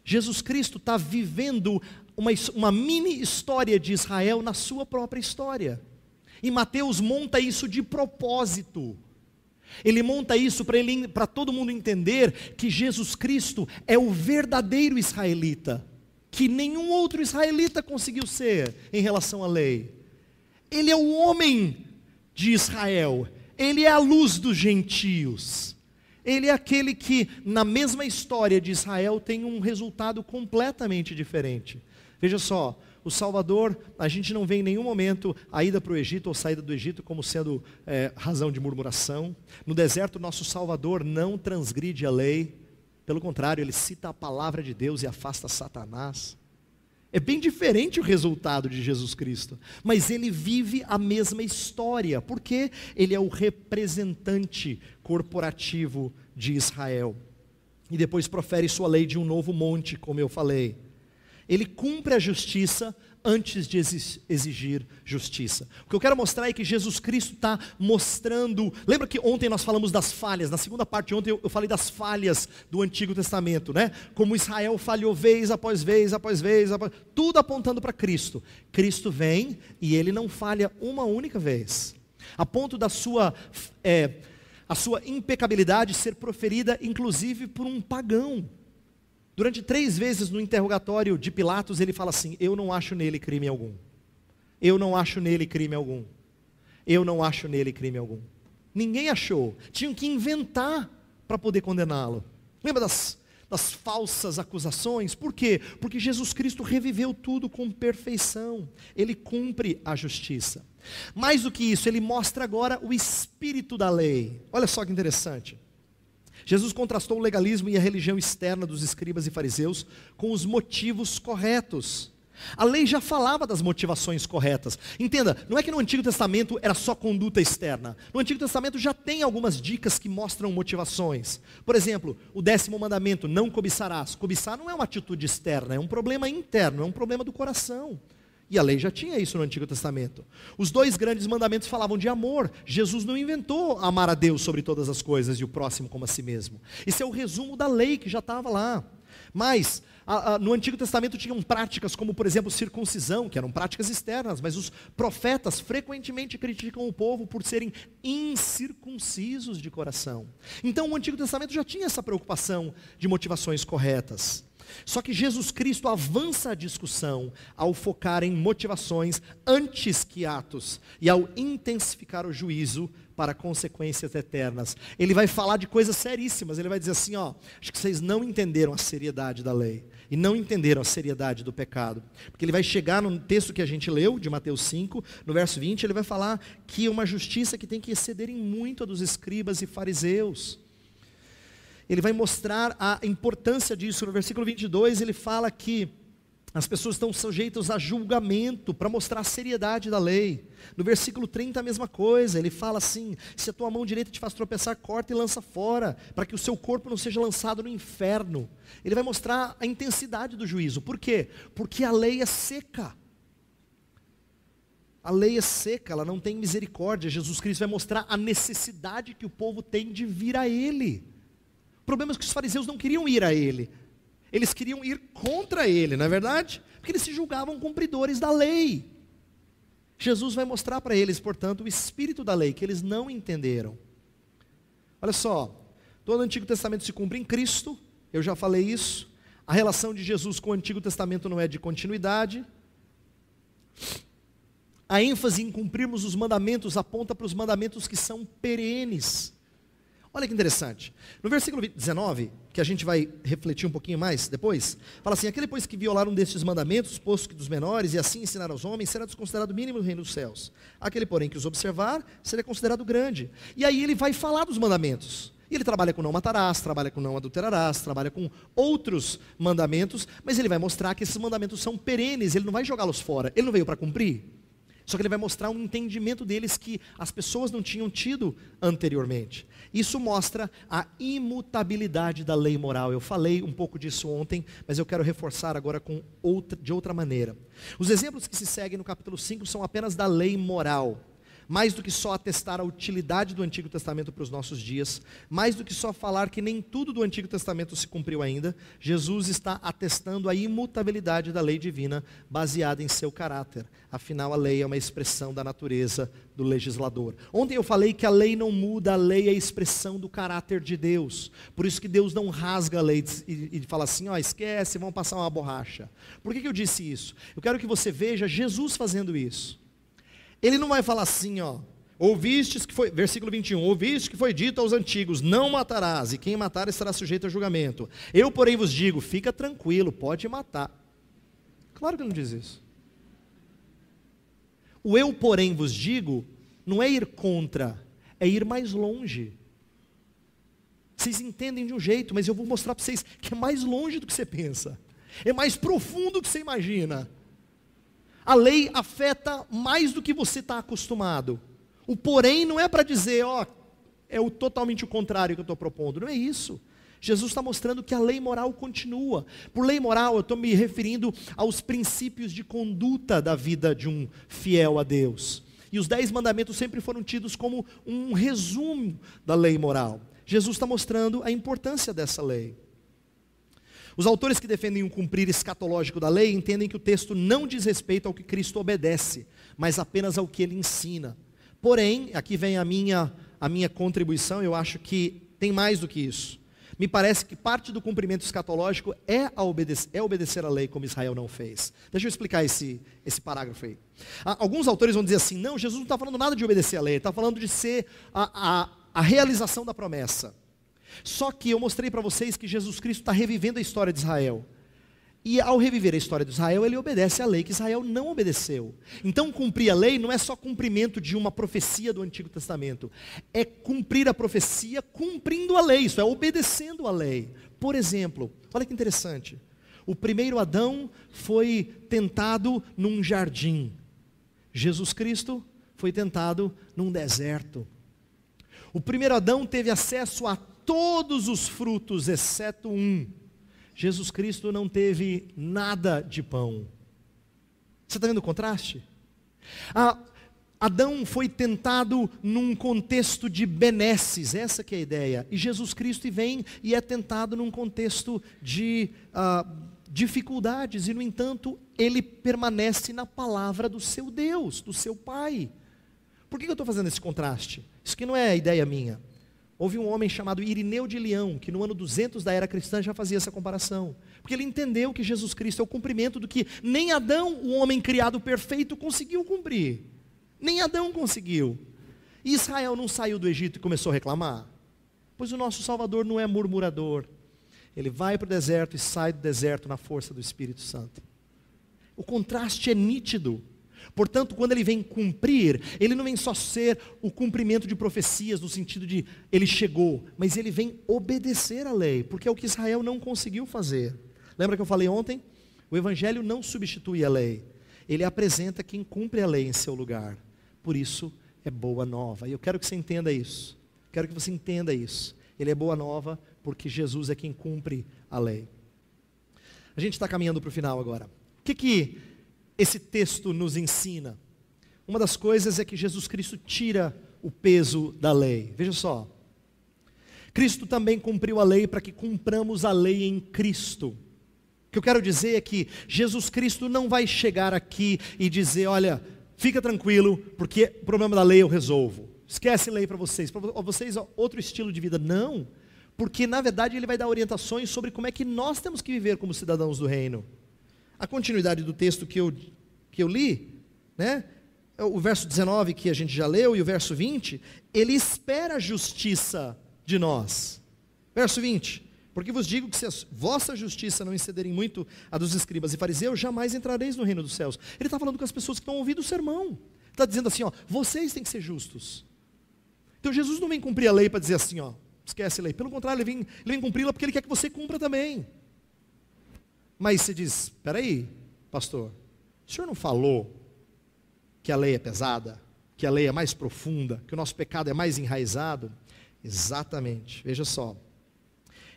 Jesus Cristo está vivendo uma mini história de Israel na sua própria história. E Mateus monta isso de propósito. Ele monta isso para todo mundo entender que Jesus Cristo é o verdadeiro israelita, que nenhum outro israelita conseguiu ser em relação à lei. Ele é o homem de Israel, ele é a luz dos gentios. Ele é aquele que na mesma história de Israel tem um resultado completamente diferente. Veja só, o Salvador, a gente não vê em nenhum momento a ida para o Egito ou saída do Egito como sendo razão de murmuração. No deserto, nosso Salvador não transgride a lei. Pelo contrário, ele cita a palavra de Deus e afasta Satanás. É bem diferente o resultado de Jesus Cristo. Mas ele vive a mesma história, porque ele é o representante corporativo de Israel. E depois profere sua lei de um novo monte, como eu falei. Ele cumpre a justiça antes de exigir justiça. O que eu quero mostrar é que Jesus Cristo está mostrando. Lembra que ontem nós falamos das falhas? Na segunda parte de ontem eu falei das falhas do Antigo Testamento, né? Como Israel falhou vez após vez, tudo apontando para Cristo. Cristo vem e ele não falha uma única vez, a ponto da sua impecabilidade ser proferida inclusive por um pagão. Durante 3 vezes no interrogatório de Pilatos, ele fala assim, eu não acho nele crime algum. Eu não acho nele crime algum. Eu não acho nele crime algum. Ninguém achou. Tinham que inventar para poder condená-lo. Lembra das falsas acusações? Por quê? Porque Jesus Cristo reviveu tudo com perfeição. Ele cumpre a justiça. Mais do que isso, ele mostra agora o espírito da lei. Olha só que interessante. Jesus contrastou o legalismo e a religião externa dos escribas e fariseus com os motivos corretos. A lei já falava das motivações corretas. Entenda, não é que no Antigo Testamento era só conduta externa. No Antigo Testamento já tem algumas dicas que mostram motivações. Por exemplo, o 10º mandamento, não cobiçarás. Cobiçar não é uma atitude externa, é um problema interno, é um problema do coração. E a lei já tinha isso no Antigo Testamento. Os 2 grandes mandamentos falavam de amor. Jesus não inventou amar a Deus sobre todas as coisas e o próximo como a si mesmo. Isso é o resumo da lei que já estava lá. Mas no Antigo Testamento tinham práticas como, por exemplo, circuncisão, que eram práticas externas, mas os profetas frequentemente criticam o povo por serem incircuncisos de coração. Então o Antigo Testamento já tinha essa preocupação de motivações corretas. Só que Jesus Cristo avança a discussão ao focar em motivações antes que atos e ao intensificar o juízo para consequências eternas. Ele vai falar de coisas seríssimas. Ele vai dizer assim, acho que vocês não entenderam a seriedade da lei e não entenderam a seriedade do pecado. Porque ele vai chegar no texto que a gente leu, de Mateus 5, no verso 20, ele vai falar que uma justiça que tem que exceder em muito a dos escribas e fariseus. Ele vai mostrar a importância disso. No versículo 22, ele fala que as pessoas estão sujeitas a julgamento, para mostrar a seriedade da lei. No versículo 30, a mesma coisa. Ele fala assim, se a tua mão direita te faz tropeçar, corta e lança fora, para que o seu corpo não seja lançado no inferno. Ele vai mostrar a intensidade do juízo. Por quê? Porque a lei é seca. A lei é seca, ela não tem misericórdia. Jesus Cristo vai mostrar a necessidade que o povo tem de vir a Ele. O problema é que os fariseus não queriam ir a Ele. Eles queriam ir contra Ele, não é verdade? Porque eles se julgavam cumpridores da lei. Jesus vai mostrar para eles, portanto, o espírito da lei, que eles não entenderam. Olha só, todo o Antigo Testamento se cumpre em Cristo, eu já falei isso. A relação de Jesus com o Antigo Testamento não é de continuidade. A ênfase em cumprirmos os mandamentos aponta para os mandamentos que são perenes. Olha que interessante, no versículo 19, que a gente vai refletir um pouquinho mais depois, fala assim, aquele pois que violar um destes mandamentos, posto que dos menores, e assim ensinar aos homens, será desconsiderado mínimo no reino dos céus. Aquele porém que os observar, será considerado grande. E aí ele vai falar dos mandamentos. E ele trabalha com não matarás, trabalha com não adulterarás, trabalha com outros mandamentos, mas ele vai mostrar que esses mandamentos são perenes, ele não vai jogá-los fora, ele não veio para cumprir. Só que ele vai mostrar um entendimento deles que as pessoas não tinham tido anteriormente. Isso mostra a imutabilidade da lei moral. Eu falei um pouco disso ontem, mas eu quero reforçar agora de outra maneira. Os exemplos que se seguem no capítulo 5 são apenas da lei moral. Mais do que só atestar a utilidade do Antigo Testamento para os nossos dias, mais do que só falar que nem tudo do Antigo Testamento se cumpriu ainda, Jesus está atestando a imutabilidade da lei divina baseada em seu caráter. Afinal, a lei é uma expressão da natureza do legislador. Ontem eu falei que a lei não muda, a lei é a expressão do caráter de Deus. Por isso que Deus não rasga a lei e fala assim, esquece, vamos passar uma borracha. Por que eu disse isso? Eu quero que você veja Jesus fazendo isso. Ele não vai falar assim, ouvistes que foi, versículo 21, ouvistes que foi dito aos antigos, não matarás, e quem matar estará sujeito a julgamento. Eu, porém, vos digo, fica tranquilo, pode matar. Claro que ele não diz isso. O eu, porém, vos digo, não é ir contra, é ir mais longe. Vocês entendem de um jeito, mas eu vou mostrar para vocês que é mais longe do que você pensa. É mais profundo do que você imagina. A lei afeta mais do que você está acostumado. O porém não é para dizer, totalmente o contrário que eu estou propondo. Não é isso. Jesus está mostrando que a lei moral continua. Por lei moral eu estou me referindo aos princípios de conduta da vida de um fiel a Deus. E os 10 mandamentos sempre foram tidos como um resumo da lei moral. Jesus está mostrando a importância dessa lei. Os autores que defendem o cumprir escatológico da lei entendem que o texto não diz respeito ao que Cristo obedece, mas apenas ao que ele ensina. Porém, aqui vem a minha contribuição, eu acho que tem mais do que isso. Me parece que parte do cumprimento escatológico é obedecer a lei como Israel não fez. Deixa eu explicar esse parágrafo aí. Alguns autores vão dizer assim, não, Jesus não está falando nada de obedecer a lei, ele está falando de ser a realização da promessa. Só que eu mostrei para vocês que Jesus Cristo está revivendo a história de Israel. E ao reviver a história de Israel, ele obedece à lei que Israel não obedeceu. Então cumprir a lei não é só cumprimento de uma profecia do Antigo Testamento. É cumprir a profecia cumprindo a lei, isso é obedecendo a lei. Por exemplo, olha que interessante. O primeiro Adão foi tentado num jardim. Jesus Cristo foi tentado num deserto. O primeiro Adão teve acesso a todos os frutos, exceto um. Jesus Cristo não teve nada de pão. Você está vendo o contraste? Adão foi tentado num contexto de benesses, essa que é a ideia. E Jesus Cristo vem e é tentado num contexto de dificuldades. E, no entanto, ele permanece na palavra do seu Deus, do seu Pai. Por que eu estou fazendo esse contraste? Isso aqui não é ideia minha. Houve um homem chamado Irineu de Leão, que no ano 200 da era cristã já fazia essa comparação. Porque ele entendeu que Jesus Cristo é o cumprimento do que nem Adão, o homem criado perfeito, conseguiu cumprir. Nem Adão conseguiu. E Israel não saiu do Egito e começou a reclamar? Pois o nosso Salvador não é murmurador. Ele vai para o deserto e sai do deserto na força do Espírito Santo. O contraste é nítido. Portanto, quando ele vem cumprir, ele não vem só ser o cumprimento de profecias, no sentido de ele chegou, mas ele vem obedecer à lei, porque é o que Israel não conseguiu fazer. Lembra que eu falei ontem? O Evangelho não substitui a lei, ele apresenta quem cumpre a lei em seu lugar. Por isso é boa nova, e eu quero que você entenda isso, quero que você entenda isso. Ele é boa nova porque Jesus é quem cumpre a lei. A gente está caminhando para o final agora. O que esse texto nos ensina? Uma das coisas é que Jesus Cristo tira o peso da lei. Veja só, Cristo também cumpriu a lei para que cumpramos a lei em Cristo. O que eu quero dizer é que Jesus Cristo não vai chegar aqui e dizer, olha, fica tranquilo, porque o problema da lei eu resolvo. Esquece lei para vocês outro estilo de vida. Não, porque na verdade ele vai dar orientações sobre como é que nós temos que viver como cidadãos do reino. A continuidade do texto que eu li, né? O verso 19 que a gente já leu e o verso 20, ele espera a justiça de nós. Verso 20, porque vos digo que se a vossa justiça não excederem muito a dos escribas e fariseus, jamais entrareis no reino dos céus. Ele está falando com as pessoas que estão ouvindo o sermão. Está dizendo assim, ó, vocês têm que ser justos. Então Jesus não vem cumprir a lei para dizer assim, ó, esquece a lei. Pelo contrário, ele vem cumpri-la porque ele quer que você cumpra também. Mas você diz, espera aí, pastor, o senhor não falou que a lei é pesada, que a lei é mais profunda, que o nosso pecado é mais enraizado? Exatamente, veja só.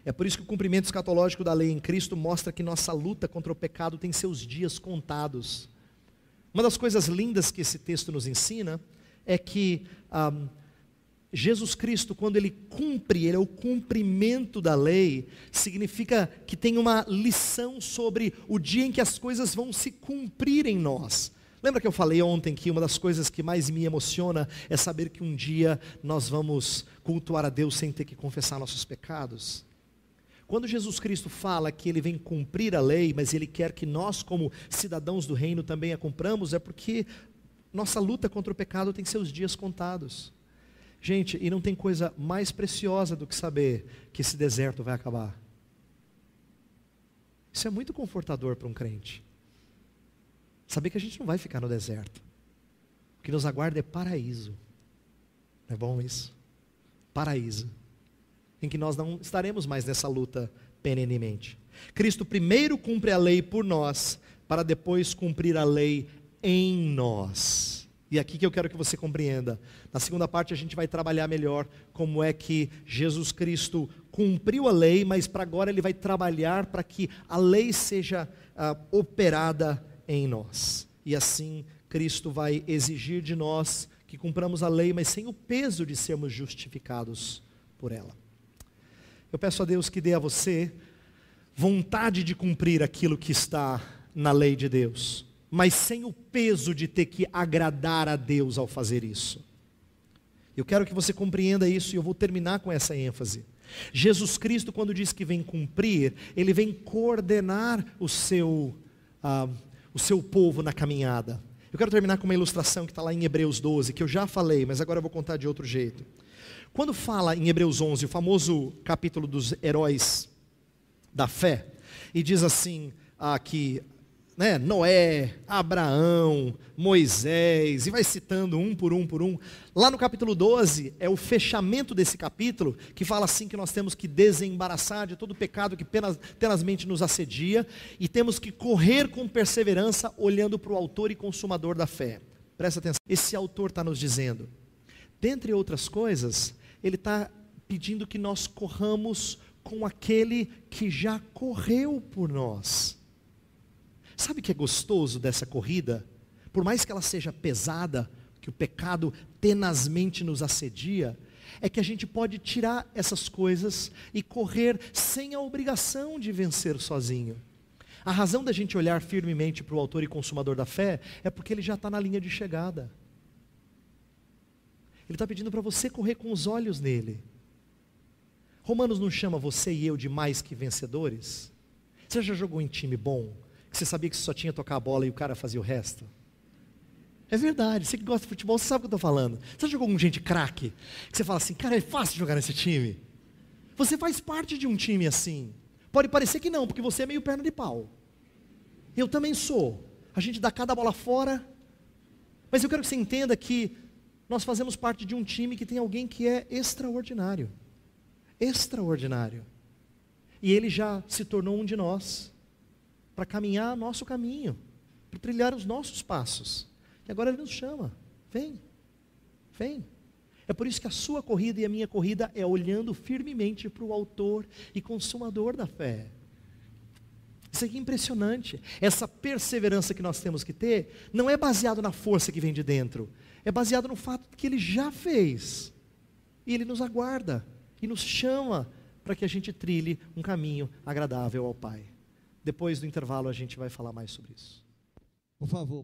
É por isso que o cumprimento escatológico da lei em Cristo mostra que nossa luta contra o pecado tem seus dias contados. Uma das coisas lindas que esse texto nos ensina é que Jesus Cristo, quando ele cumpre, ele é o cumprimento da lei, significa que tem uma lição sobre o dia em que as coisas vão se cumprir em nós. Lembra que eu falei ontem que uma das coisas que mais me emociona é saber que um dia nós vamos cultuar a Deus sem ter que confessar nossos pecados? Quando Jesus Cristo fala que ele vem cumprir a lei, mas ele quer que nós como cidadãos do reino também a cumpramos, é porque nossa luta contra o pecado tem seus dias contados. Gente, e não tem coisa mais preciosa do que saber que esse deserto vai acabar. Isso é muito confortador para um crente. Saber que a gente não vai ficar no deserto. O que nos aguarda é paraíso. Não é bom isso? Paraíso. Em que nós não estaremos mais nessa luta perenemente. Cristo primeiro cumpre a lei por nós, para depois cumprir a lei em nós. E aqui que eu quero que você compreenda. Na segunda parte a gente vai trabalhar melhor como é que Jesus Cristo cumpriu a lei, mas para agora ele vai trabalhar para que a lei seja operada em nós. E assim Cristo vai exigir de nós que cumpramos a lei, mas sem o peso de sermos justificados por ela. Eu peço a Deus que dê a você vontade de cumprir aquilo que está na lei de Deus, mas sem o peso de ter que agradar a Deus ao fazer isso. Eu quero que você compreenda isso e eu vou terminar com essa ênfase. Jesus Cristo, quando diz que vem cumprir, ele vem coordenar o seu povo na caminhada. Eu quero terminar com uma ilustração que está lá em Hebreus 12, que eu já falei, mas agora eu vou contar de outro jeito. Quando fala em Hebreus 11, o famoso capítulo dos heróis da fé, e diz assim, que Noé, Abraão, Moisés, e vai citando um por um. Lá no capítulo 12, é o fechamento desse capítulo, que fala assim que nós temos que desembaraçar de todo o pecado que tenazmente nos assedia, e temos que correr com perseverança, olhando para o autor e consumador da fé. Presta atenção, esse autor está nos dizendo, dentre outras coisas, ele está pedindo que nós corramos com aquele que já correu por nós. Sabe o que é gostoso dessa corrida? Por mais que ela seja pesada, que o pecado tenazmente nos assedia, é que a gente pode tirar essas coisas e correr sem a obrigação de vencer sozinho. A razão da gente olhar firmemente para o autor e consumador da fé é porque ele já está na linha de chegada. Ele está pedindo para você correr com os olhos nele. Romanos não chama você e eu de mais que vencedores? Você já jogou em time bom? Que você sabia que você só tinha que tocar a bola e o cara fazia o resto? É verdade, você que gosta de futebol, você sabe o que eu estou falando. Você já jogou com gente craque? Que você fala assim, cara, é fácil jogar nesse time. Você faz parte de um time assim. Pode parecer que não, porque você é meio perna de pau. Eu também sou. A gente dá cada bola fora. Mas eu quero que você entenda que nós fazemos parte de um time que tem alguém que é extraordinário. Extraordinário. E ele já se tornou um de nós, para caminhar nosso caminho, para trilhar os nossos passos. E agora ele nos chama, vem, vem. É por isso que a sua corrida e a minha corrida é olhando firmemente para o autor e consumador da fé. Isso aqui é impressionante. Essa perseverança que nós temos que ter, não é baseado na força que vem de dentro, é baseado no fato de que ele já fez, e ele nos aguarda, e nos chama para que a gente trilhe um caminho agradável ao Pai. Depois do intervalo a gente vai falar mais sobre isso. Por favor.